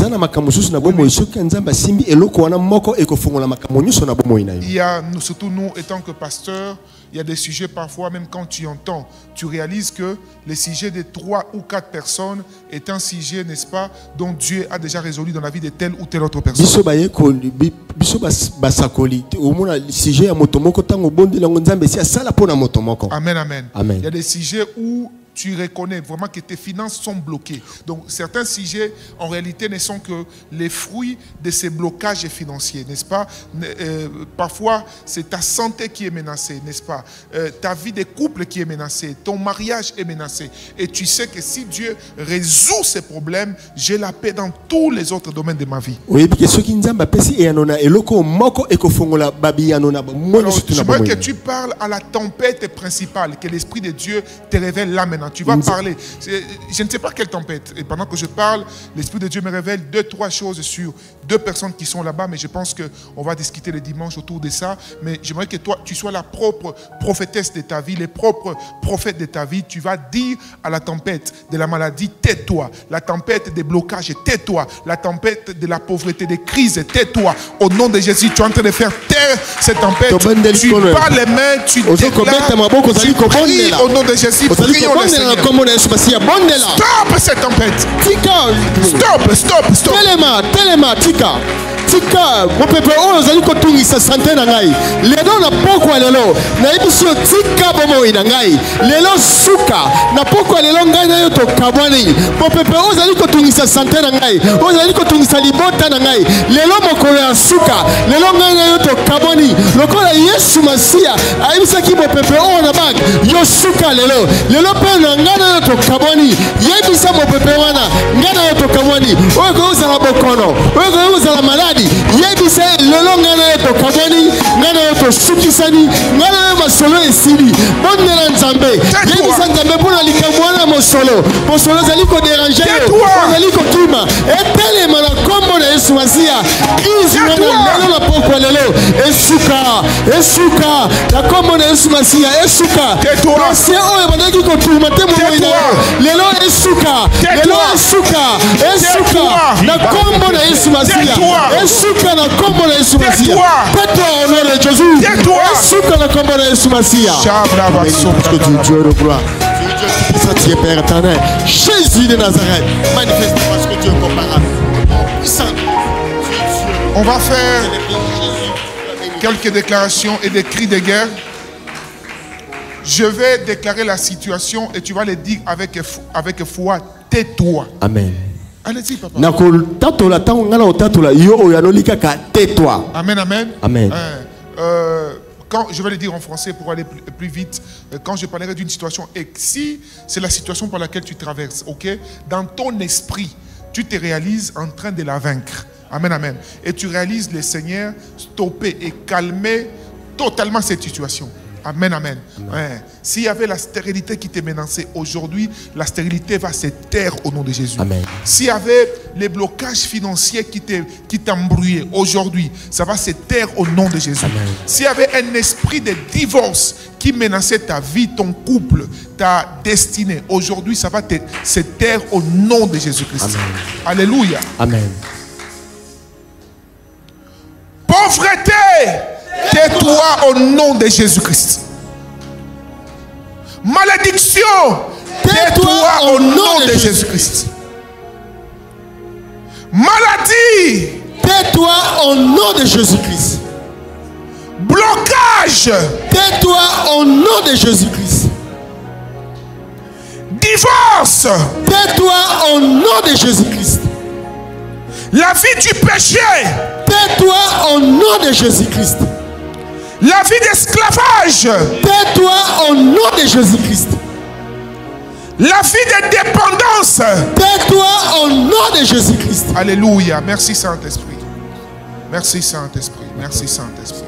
Il y a, surtout nous, étant que pasteurs, il y a des sujets parfois, même quand tu entends, tu réalises que le sujet de 3 ou 4 personnes est un sujet, n'est-ce pas, dont Dieu a déjà résolu dans la vie de telle ou telle autre personne. Amen, amen. Amen. Il y a des sujets où tu reconnais vraiment que tes finances sont bloquées. Donc certains sujets en réalité ne sont que les fruits de ces blocages financiers, n'est-ce pas? Parfois c'est ta santé qui est menacée, n'est-ce pas? Ta vie de couple qui est menacée, ton mariage est menacé. Et tu sais que si Dieu résout ces problèmes, j'ai la paix dans tous les autres domaines de ma vie. Oui, parce que ce qui nous a j'aimerais que tu parles à la tempête principale, que l'Esprit de Dieu te révèle là maintenant. Tu vas parler. Je ne sais pas quelle tempête. Et pendant que je parle, l'Esprit de Dieu me révèle 2-3 choses sur 2 personnes qui sont là-bas. Mais je pense qu'on va discuter le dimanche autour de ça. Mais j'aimerais que toi, tu sois la propre prophétesse de ta vie, le propre prophète de ta vie. Tu vas dire à la tempête de la maladie, tais-toi. La tempête des blocages, tais-toi. La tempête de la pauvreté, des crises, tais-toi. Au nom de Jésus, tu es en train de faire taire cette tempête. Tu bats les mains, tu déclares, tu pries au nom de Jésus. Prions le Seigneur. Stop cette tempête. Stop. Telema, tika. Tika, mon peuple, oh, zali ko tungisa santé na ngai. Lelo na poko lelo, na ibisio tika bomo ina ngai. Lelo suka, na poko lelo ngai na yo to kabwani. Mon peuple, oh, zali ko tungisa santé na ngai. Oh, zali ko tungisa libota na ngai. Lelo mokolo ya suka, lelo ngai na yo to kabwani. Lokola Yesu Masia, aibisa ki mon peuple, oh na bag, yo suka lelo. Lelo pe na ngai na yo to kabwani. Yebisa mon peuple wana, ngai na yo to kabwani. Oh, ko uzala bokono. Oh, ko uzala maladi. Yebise lelo ngana to kabani ngana to sukisani ngana masolo esili bondela nzambe yebisa nzambe pona likamwana mosolo zali ko déranger zali ko kima etele mana kombo na Yesu Masia kizi ngana lelo na poko lelo esuka la kombo na Yesu Masia esuka c'est oyo bandaki ko tumate mo lelo esuka na kombo na Yesu Masia Suka na kombo na Yesu Masia. Tais-toi au nom de Jésus. Suka na kombo na Yesu Masia. Dieu de gloire. Dieu Père éternel. Jésus de Nazareth. Manifeste-moi ce que tu es comparable. On va faire quelques déclarations et des cris de guerre. Je vais déclarer la situation et tu vas le dire avec foi. Tais-toi. Amen. Allez-y, papa. Amen. Quand je vais le dire en français pour aller plus vite, quand je parlerai d'une situation, et si c'est la situation par laquelle tu traverses, ok, dans ton esprit, tu te réalises en train de la vaincre. Amen. Et tu réalises le Seigneur stopper et calmer totalement cette situation. Amen. Ouais. S'il y avait la stérilité qui te menaçait aujourd'hui, la stérilité va se taire au nom de Jésus. S'il y avait les blocages financiers qui t'embrouillaient aujourd'hui, ça va se taire au nom de Jésus. S'il y avait un esprit de divorce qui menaçait ta vie, ton couple, ta destinée, aujourd'hui, ça va se taire au nom de Jésus-Christ. Alléluia. Amen. Pauvreté, tais-toi au nom de Jésus-Christ. Malédiction, tais-toi au nom de Jésus-Christ. Maladie, tais-toi au nom de Jésus-Christ. Blocage, tais-toi au nom de Jésus-Christ. Divorce, tais-toi au nom de Jésus-Christ. La vie du péché, tais-toi au nom de Jésus-Christ. La vie d'esclavage, tais-toi au nom de Jésus-Christ. La vie de dépendance, tais-toi au nom de Jésus-Christ. Alléluia. Merci Saint-Esprit. Merci Saint-Esprit. Merci Saint-Esprit.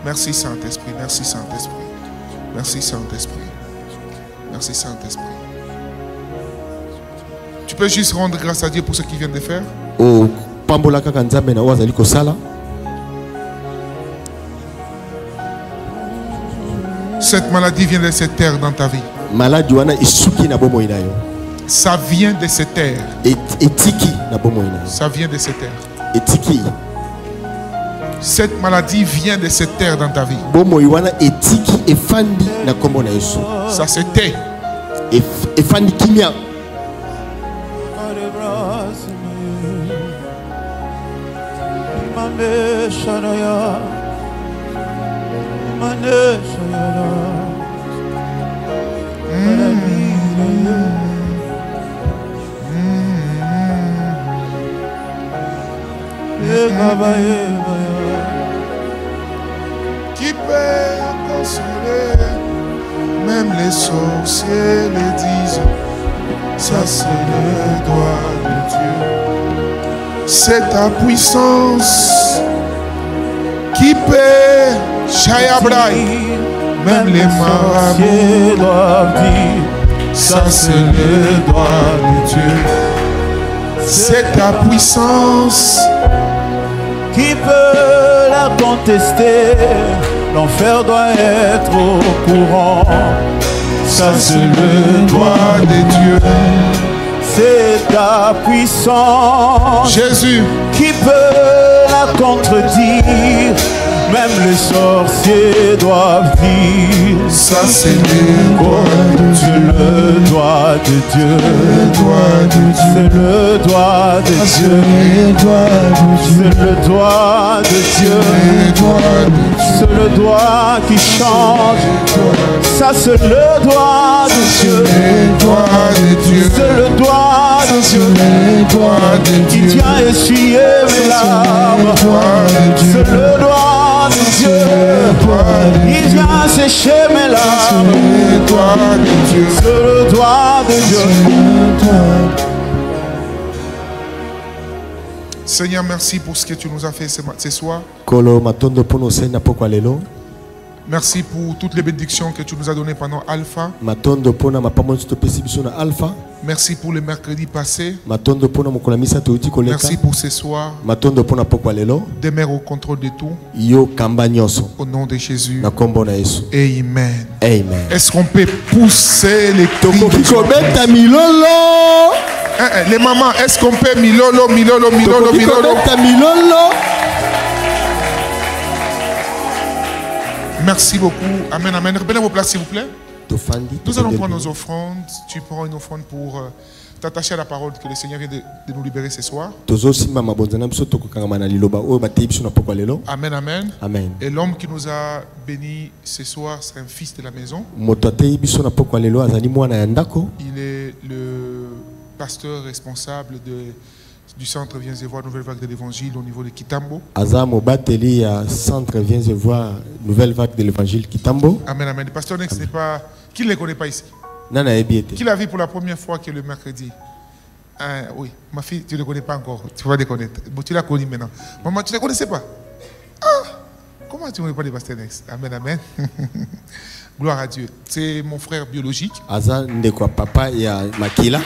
Merci Saint-Esprit. Merci Saint-Esprit. Merci Saint-Esprit. Merci Saint-Esprit. Tu peux juste rendre grâce à Dieu pour ce qu'il vient de faire. Oh, pambola kaka nzambe na wazali kosala. Cette maladie vient de se taire dans ta vie. Maladie wana isuki na bomo inayo. Ça vient de se taire. Etiki na bomo inayo. Ça vient de se taire. Etiki. Cette maladie vient de se taire dans ta vie. Bomo wana etiki efandi na kombo na Yesu. Ça se tait. Efandi kimia. Qui peut consoler? Même les sorciers le disent. Ça c'est le doigt de Dieu. C'est ta puissance qui peut. Shayabrai. Même les marabouts doivent dire. Ça c'est le doigt de Dieu. C'est ta puissance qui peut la contester. L'enfer doit être au courant. Ça c'est le doigt de Dieu. C'est ta puissance, Jésus, qui peut la contredire. Même les sorciers doivent dire. Ça c'est le doigt de Dieu. Le doigt de Dieu. Le doigt de Dieu. C'est le doigt de Dieu. C'est le doigt de Dieu. C'est le doigt qui change. Ça c'est le doigt de Dieu. C'est le doigt de Dieu. Qui vient essuyer mes larmes. C'est le doigt de Dieu. Il vient sécher mes larmes. C'est le doigt de Dieu. Seigneur, merci pour ce que tu nous as fait ce soir. Merci pour toutes les bénédictions que tu nous as données pendant Alpha. Merci pour le mercredi passé. Merci pour ce soir. Demeure au contrôle de tout. Au nom de Jésus. Amen. Amen. Est-ce qu'on peut pousser les cris? Les mamans, est-ce qu'on peut milolo? Merci beaucoup. Amen, amen. Reprenez vos places, s'il vous plaît. Nous allons prendre nos offrandes. Tu prends une offrande pour t'attacher à la parole que le Seigneur vient de nous libérer ce soir. Amen, amen. Amen. Et l'homme qui nous a bénis ce soir, c'est un fils de la maison. Il est le pasteur responsable du centre Viens et voir Nouvelle Vague de l'Évangile au niveau de Kitambo. Centre Viens et voir Nouvelle Vague de l'Évangile Kitambo. Amen, amen. Le pasteur Nex n'est pas. Qui ne le connaît pas ici? Qui l'a vu pour la première fois que le mercredi? Oui, ma fille, tu ne le connais pas encore. Tu vas le connaître. Bon, tu l'as connu maintenant. Maman, tu ne le connaissais pas? Comment tu ne connais pas le pasteur Nex? Amen, amen. Gloire à Dieu. C'est mon frère biologique. Papa et Makila.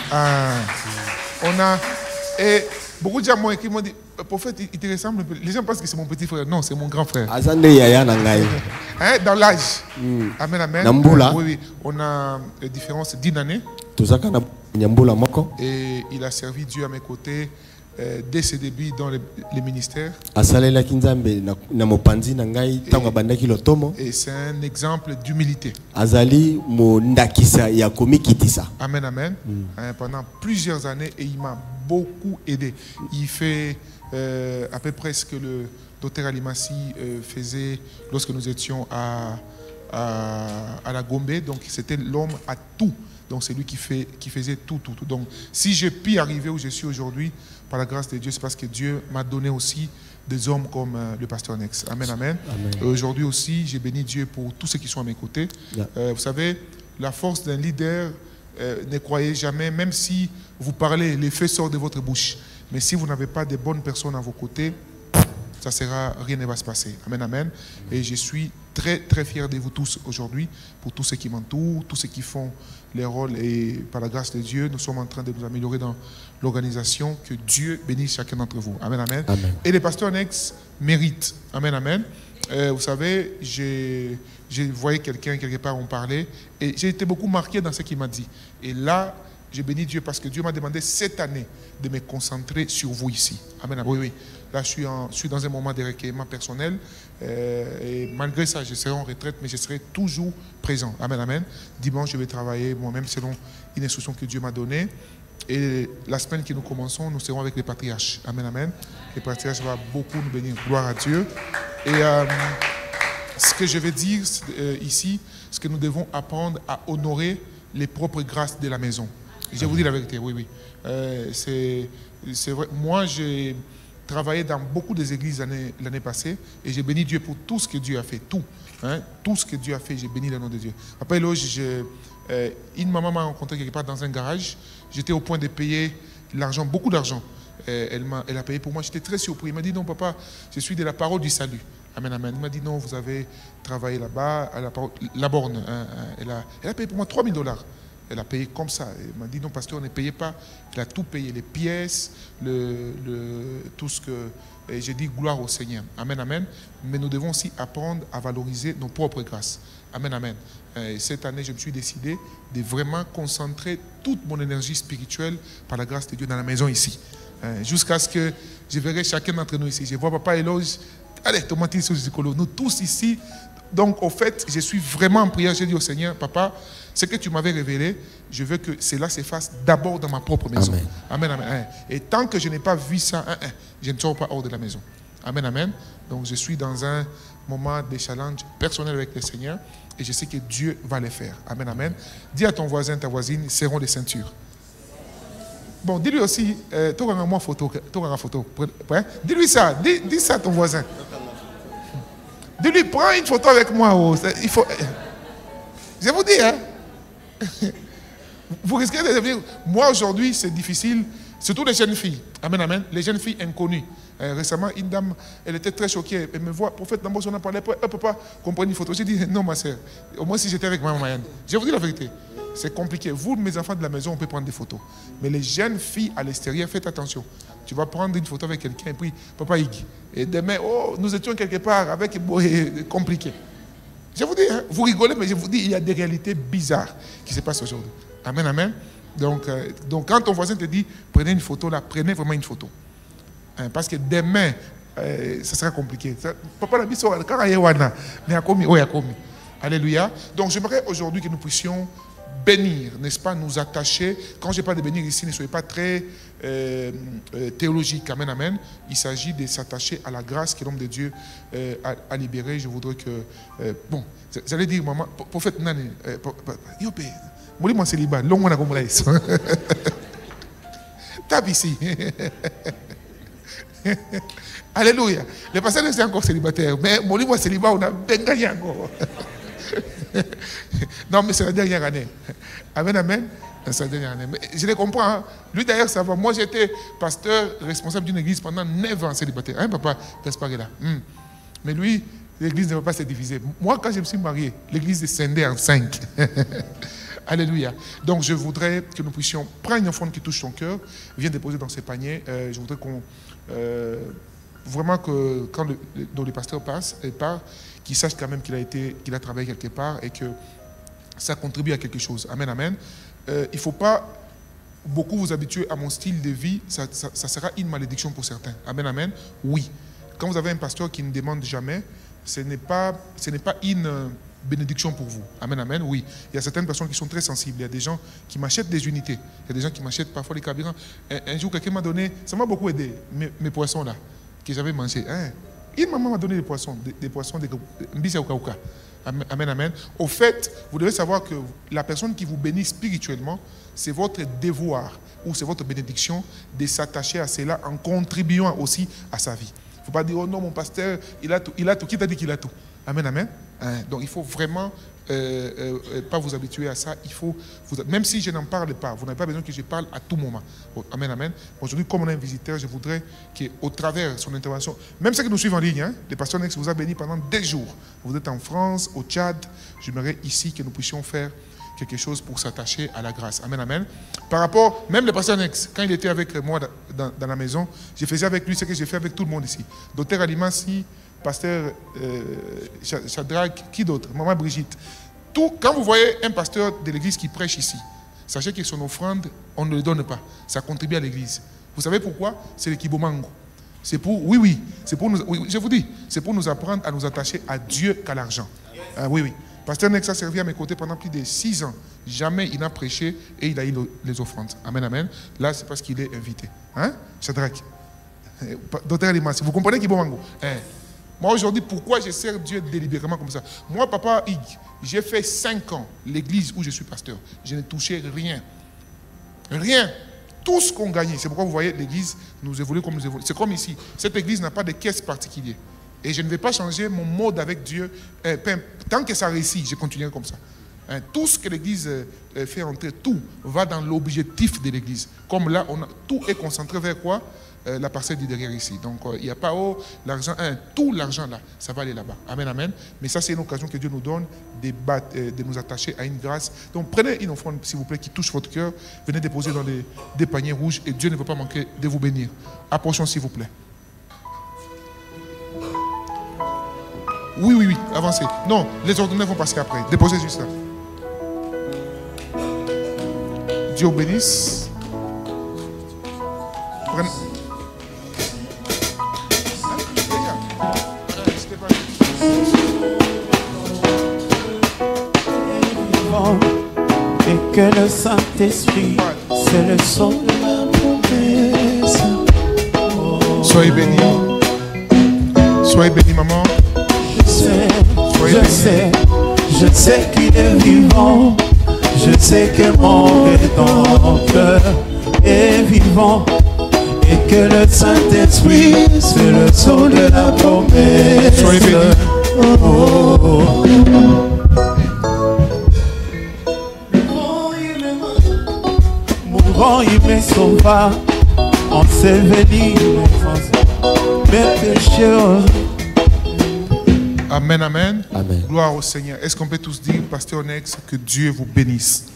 On a. Et beaucoup de gens m'ont écrit, m'ont dit, prophète, il te ressemble un peu. Les gens pensent que c'est mon petit frère. Non, c'est mon grand frère. Dans l'âge. Amen, amen. Oui, on a une différence d'une année. Et il a servi Dieu à mes côtés dès ses débuts dans les ministères. Et c'est un exemple d'humilité. Amen, amen. Pendant plusieurs années, et il m'a beaucoup aidé. Il fait à peu près ce que le docteur Alimassi faisait lorsque nous étions à la Gombe. Donc c'était l'homme à tout. Donc c'est lui qui faisait tout. Donc si j'ai pu arriver où je suis aujourd'hui, par la grâce de Dieu, c'est parce que Dieu m'a donné aussi des hommes comme le pasteur Nex. Amen, amen. Aujourd'hui aussi, j'ai béni Dieu pour tous ceux qui sont à mes côtés. Vous savez, la force d'un leader, ne croyez jamais, même si vous parlez, les faits sortent de votre bouche. Mais si vous n'avez pas de bonnes personnes à vos côtés, ça sera, rien ne va se passer. Amen, amen. Et je suis très, très fier de vous tous aujourd'hui, pour tous ceux qui m'entourent, tous ceux qui font les rôles. Et par la grâce de Dieu, nous sommes en train de nous améliorer dans l'organisation. Que Dieu bénisse chacun d'entre vous. Amen, amen. Amen. Et les pasteurs Nex méritent. Amen, amen. Vous savez, j'ai voyé quelqu'un, quelque part, on parlait, et j'ai été beaucoup marqué dans ce qu'il m'a dit. Et là, j'ai béni Dieu parce que Dieu m'a demandé cette année de me concentrer sur vous ici. Amen. Oui, oui. Là, je suis dans un moment de recueillement personnel. Et malgré ça, je serai en retraite, mais je serai toujours présent. Amen, amen. Dimanche, je vais travailler moi-même selon une instruction que Dieu m'a donnée. Et la semaine que nous commençons, nous serons avec les patriarches. Amen, amen. Les patriarches vont beaucoup nous bénir. Gloire à Dieu. Et ce que je vais dire ici, c'est que nous devons apprendre à honorer les propres grâces de la maison. Je vous dis la vérité, oui, oui. C'est vrai. Moi, j'ai travaillé dans beaucoup des églises l'année passée et j'ai béni Dieu pour tout ce que Dieu a fait, tout. Hein, tout ce que Dieu a fait, j'ai béni le nom de Dieu. Après, là, une maman m'a rencontré quelque part dans un garage. J'étais au point de payer l'argent, beaucoup d'argent. Elle a payé pour moi. J'étais très surpris. Elle m'a dit, non, papa, je suis de la parole du salut. Amen, amen. Elle m'a dit, non, vous avez travaillé là-bas, à la borne. Hein, elle a payé pour moi $3000. Elle a payé comme ça. Elle m'a dit, non, pasteur, on ne payait pas. Elle a tout payé, les pièces, tout ce que... Et j'ai dit, gloire au Seigneur. Amen, amen. Mais nous devons aussi apprendre à valoriser nos propres grâces. Amen, amen. Et cette année, je me suis décidé de vraiment concentrer toute mon énergie spirituelle par la grâce de Dieu dans la maison ici. Jusqu'à ce que je verrai chacun d'entre nous ici. Je vois papa Éloge. Allez, nous tous ici. Donc, au fait, je suis vraiment en prière. J'ai dit au Seigneur, papa, ce que tu m'avais révélé, je veux que cela s'efface d'abord dans ma propre maison. Amen, amen. Amen. Et tant que je n'ai pas vu ça, je ne sors pas hors de la maison. Amen, amen. Donc, je suis dans un moment de challenge personnel avec le Seigneur et je sais que Dieu va le faire. Amen, amen. Dis à ton voisin, ta voisine, serrons les ceintures. Bon, dis-lui aussi, tu auras une photo. Dis-lui ça, dis ça à ton voisin. Dis-lui, prends une photo avec moi. Oh. Il faut... Je vous dis, hein. Vous risquez de devenir... Moi, aujourd'hui, c'est difficile, surtout les jeunes filles. Amen, amen. Les jeunes filles inconnues. Récemment, une dame, elle était très choquée. Elle me voit, prophète Nambos, on a parlé, elle ne peut pas comprendre une photo. J'ai dit, non, ma soeur, au moins si j'étais avec maman Mayenne. Je vous dis la vérité. C'est compliqué. Vous, mes enfants de la maison, on peut prendre des photos. Mais les jeunes filles à l'extérieur, faites attention. Tu vas prendre une photo avec quelqu'un et puis, papa Iggy. Et demain, oh, nous étions quelque part avec... compliqué. Je vous dis, hein, vous rigolez, mais je vous dis, il y a des réalités bizarres qui se passent aujourd'hui. Amen, amen. Donc, quand ton voisin te dit, prenez une photo là, prenez vraiment une photo. Hein, parce que demain, ça sera compliqué. Papa l'a dit, quand il y a mais il y a commis. Alléluia. Donc, j'aimerais aujourd'hui que nous puissions bénir, n'est-ce pas, nous attacher. Quand je parle de bénir ici, ne soyez pas très théologique. Amen, amen. Il s'agit de s'attacher à la grâce que l'homme de Dieu a libérée. Je voudrais que... bon, j'allais dire, maman, prophète Nani, Yopé, moi célibat, long on a compris. Tape ici. Alléluia. Le pasteur est encore célibataire, mais moi célibat, on a bien gagné encore. Non, mais c'est la dernière année. Amen, amen. C'est la dernière année. Mais je les comprends. Hein. Lui, d'ailleurs, ça va. Moi, j'étais pasteur responsable d'une église pendant 9 ans célibataire. Hein, papa, reste pas là. Mais lui, l'église ne va pas se diviser. Moi, quand je me suis marié, l'église est scindée en 5. Alléluia. Donc, je voudrais que nous puissions prendre une offrande qui touche son cœur, viens déposer dans ses paniers. Je voudrais qu'on... vraiment que quand le pasteur passe et part, qu'il sache quand même qu'il a travaillé quelque part et que ça contribue à quelque chose. Amen, amen. Il ne faut pas beaucoup vous habituer à mon style de vie, ça sera une malédiction pour certains. Amen, amen. Oui. Quand vous avez un pasteur qui ne demande jamais, ce n'est pas une bénédiction pour vous. Amen, amen. Oui. Il y a certaines personnes qui sont très sensibles. Il y a des gens qui m'achètent des unités. Il y a des gens qui m'achètent parfois des carburants. Un jour, quelqu'un m'a donné, ça m'a beaucoup aidé, mes poissons là, que j'avais mangés. Hein? Une maman m'a donné des poissons, des mbisi au kauka. Amen, amen. Au fait, vous devez savoir que la personne qui vous bénit spirituellement, c'est votre devoir ou c'est votre bénédiction de s'attacher à cela en contribuant aussi à sa vie. Il ne faut pas dire, oh non, mon pasteur, il a tout. Qui t'a dit qu'il a tout? Amen, amen. Donc il faut vraiment pas vous habituer à ça. Il faut même si je n'en parle pas, vous n'avez pas besoin que je parle à tout moment. Amen, amen. Aujourd'hui, comme on a un visiteur, je voudrais qu'au travers de son intervention, même ceux qui nous suivent en ligne, hein, les pasteurs Nex vous a béni pendant des jours. Vous êtes en France, au Tchad. J'aimerais ici que nous puissions faire quelque chose pour s'attacher à la grâce. Amen, amen. Par rapport, même le pasteur Nex, quand il était avec moi dans la maison, je faisais avec lui ce que j'ai fait avec tout le monde ici. Docteur Alimansi, pasteur Shadrach, qui d'autre? Maman Brigitte. Quand vous voyez un pasteur de l'église qui prêche ici, sachez que son offrande, on ne le donne pas. Ça contribue à l'église. Vous savez pourquoi? C'est le kibomango. C'est pour, c'est pour nous, je vous dis, c'est pour nous apprendre à nous attacher à Dieu qu'à l'argent. Oui. Pasteur Nex a servi à mes côtés pendant plus de 6 ans. Jamais il n'a prêché et il a eu les offrandes. Amen, amen. Là, c'est parce qu'il est invité. Hein? Shadrach. Docteur Alimas, vous comprenez kibomango? Moi, aujourd'hui, pourquoi je sers Dieu délibérément comme ça? Moi, papa Hugues, j'ai fait 5 ans l'église où je suis pasteur. Je n'ai touché rien. Rien. Tout ce qu'on gagnait. C'est pourquoi vous voyez l'église nous évolue comme nous évoluons. C'est comme ici. Cette église n'a pas de caisse particulière. Et je ne vais pas changer mon mode avec Dieu. Tant que ça réussit, je continuerai comme ça. Tout ce que l'église fait entrer, tout va dans l'objectif de l'église. Comme là, tout est concentré vers quoi? La parcelle du derrière ici. Donc, il n'y a pas l'argent, tout l'argent là, ça va aller là-bas. Amen, amen. Mais ça, c'est une occasion que Dieu nous donne de nous attacher à une grâce. Donc, prenez une offrande, s'il vous plaît, qui touche votre cœur. Venez déposer dans des paniers rouges et Dieu ne veut pas manquer de vous bénir. Approchons, s'il vous plaît. Oui, oui, oui, avancez. Non, les ordonnances vont passer après. Déposez juste là. Dieu vous bénisse. Prenez. Et que le Saint-Esprit, c'est le son de la promesse. Soyez bénis. Soyez bénis, maman. Je sais qu'il est vivant. Je sais que mon Rédempteur est vivant. Et que le Saint-Esprit, c'est le son de la promesse. Soyez bénis. Mourant, il me sauva. Enseveli, mes péchés. Amen, amen, amen. Gloire au Seigneur. Est-ce qu'on peut tous dire, Pasteur Nex, que Dieu vous bénisse?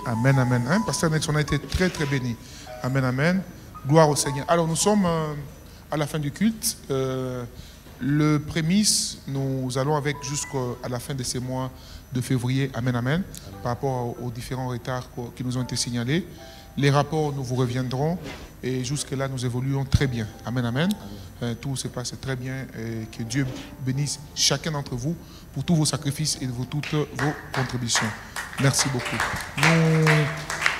Amen, amen. Hein? Pasteur Nex, on a été très, très bénis. Amen, amen. Gloire au Seigneur. Alors, nous sommes à la fin du culte. Le prémisse, nous allons avec jusqu'à la fin de ces mois de février. Amen, amen. Par rapport aux différents retards qui nous ont été signalés. Les rapports, nous vous reviendrons. Et jusque-là, nous évoluons très bien. Amen, amen. Tout se passe très bien. Et que Dieu bénisse chacun d'entre vous pour tous vos sacrifices et pour toutes vos contributions. Merci beaucoup.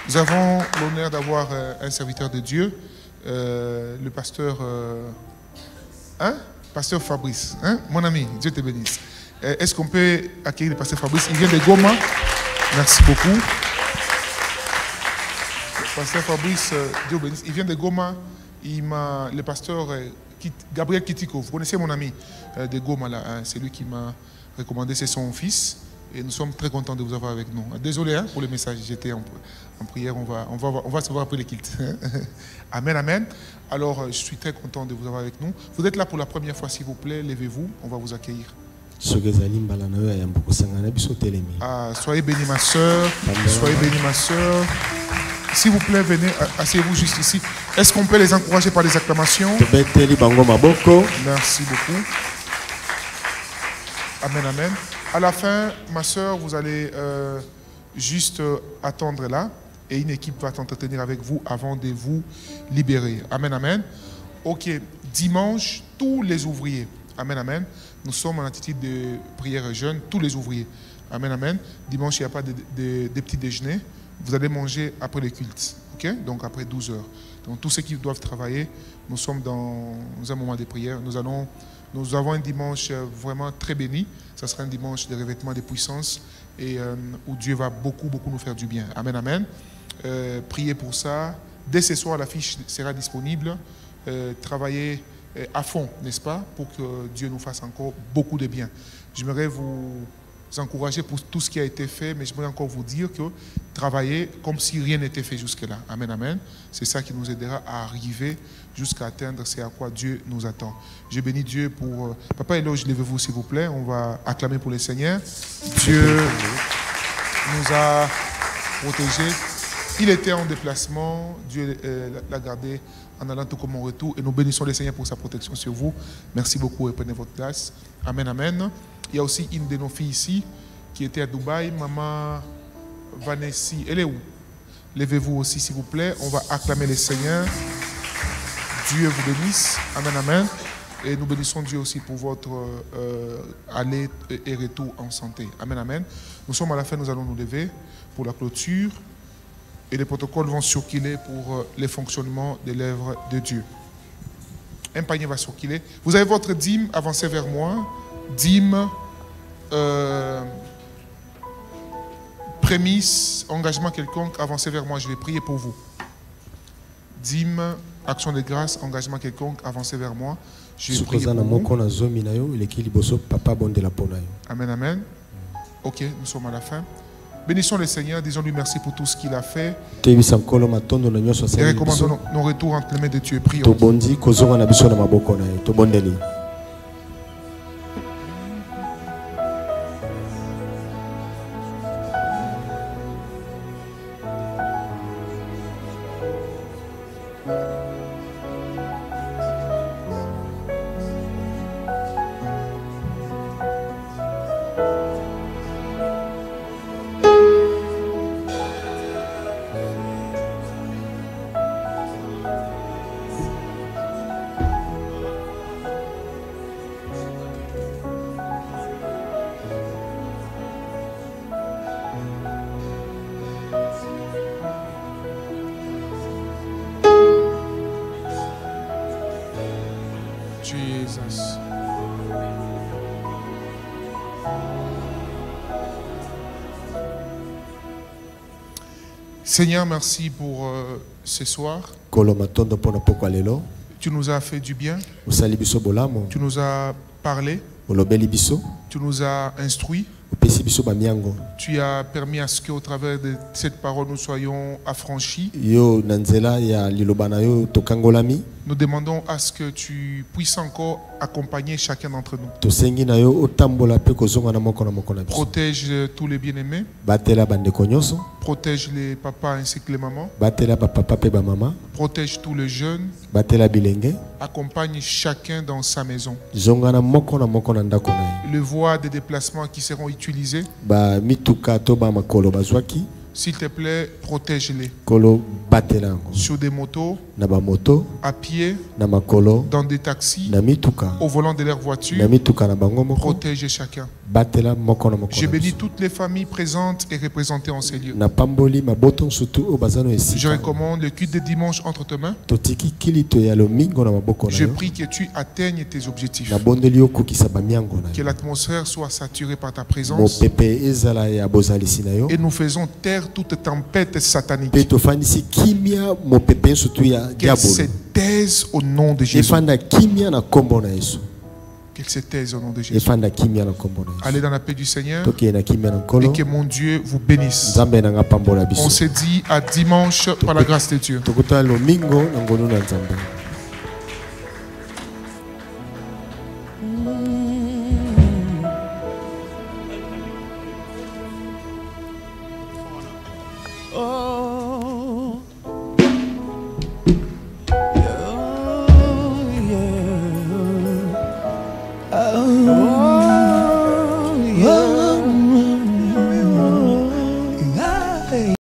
Nous avons l'honneur d'avoir un serviteur de Dieu, le pasteur, pasteur Fabrice. Hein? Mon ami, Dieu te bénisse. Est-ce qu'on peut accueillir le pasteur Fabrice? Il vient de Goma. Merci beaucoup. Pasteur Fabrice, Dieu bénisse. Il vient de Goma. Le pasteur Gabriel Kitiko, vous connaissez mon ami de Goma là, hein? C'est lui qui m'a recommandé, c'est son fils. Et nous sommes très contents de vous avoir avec nous. Désolé pour le message, j'étais en prière, on va se voir après les kilts. Amen, amen. Alors, je suis très content de vous avoir avec nous. Vous êtes là pour la première fois, s'il vous plaît, levez-vous, on va vous accueillir. Soyez bénis ma soeur, soyez bénis ma soeur. S'il vous plaît, venez, asseyez-vous juste ici. Est-ce qu'on peut les encourager par des acclamations? Merci beaucoup. Amen, amen. À la fin, ma soeur, vous allez juste attendre là et une équipe va t'entretenir avec vous avant de vous libérer. Amen, amen. Ok, dimanche, tous les ouvriers. Amen, amen. Nous sommes en attitude de prière jeune, tous les ouvriers. Amen, amen. Dimanche, il n'y a pas de petit déjeuner. Vous allez manger après le culte, ok? Donc après 12 heures. Donc tous ceux qui doivent travailler, nous sommes dans un moment de prière. Nous avons un dimanche vraiment très béni. Ça sera un dimanche de revêtement de puissance et où Dieu va beaucoup, beaucoup nous faire du bien. Amen, amen. Priez pour ça. Dès ce soir, l'affiche sera disponible. Travaillez à fond, n'est-ce pas, pour que Dieu nous fasse encore beaucoup de bien. J'aimerais vous encourager pour tout ce qui a été fait, mais j'aimerais encore vous dire que travaillez comme si rien n'était fait jusque-là. Amen, amen. C'est ça qui nous aidera à arriver jusqu'à atteindre ce à quoi Dieu nous attend. Je bénis Dieu pour... Papa Éloge, levez-vous s'il vous plaît. On va acclamer pour le Seigneur. Dieu nous a protégés. Il était en déplacement. Dieu l'a gardé en allant tout comme en retour. Et nous bénissons le Seigneur pour sa protection sur vous. Merci beaucoup et prenez votre place. Amen, amen. Il y a aussi une de nos filles ici qui était à Dubaï, maman Vanessa. Elle est où? Levez-vous aussi s'il vous plaît. On va acclamer le Seigneur. Dieu vous bénisse. Amen, amen. Et nous bénissons Dieu aussi pour votre aller et retour en santé. Amen, amen. Nous sommes à la fin, nous allons nous lever pour la clôture. Et les protocoles vont circuler pour les fonctionnements de l'œuvre de Dieu. Un panier va circuler. Vous avez votre dîme, avancez vers moi. Dîme, prémisse, engagement quelconque, avancez vers moi, je vais prier pour vous. Dîme, action de grâce, engagement quelconque, avancez vers moi, je vais prier pour vous. Amen, amen. Ok, nous sommes à la fin. Bénissons le Seigneur, disons-lui merci pour tout ce qu'il a fait. Et recommandons nos retours entre les mains de Dieu. Prions. Jesus. Seigneur, merci pour ce soir. Tu nous as fait du bien. Tu nous as parlé. Tu nous as instruits. Tu as permis à ce qu'au travers de cette parole nous soyons affranchis. Nous demandons à ce que tu puisses encore accompagner chacun d'entre nous. Protège tous les bien-aimés. Protège les papas ainsi que les mamans. Protège tous les jeunes. Accompagne chacun dans sa maison. Le voie des déplacements qui seront utilisés. S'il te plaît, protège-les. Sur des motos, à pied, dans des taxis, au volant de leur voiture, protège chacun. Je bénis toutes les familles présentes et représentées en ces lieux. Je recommande le culte de dimanche entre tes mains. Je prie que tu atteignes tes objectifs. Que l'atmosphère soit saturée par ta présence. Et nous faisons taire toute tempête satanique. Qu'elle se taise au nom de Jésus. Qu'elle se taise au nom de Jésus. Allez dans la paix du Seigneur. Et que mon Dieu vous bénisse. On se dit à dimanche par la grâce de Dieu.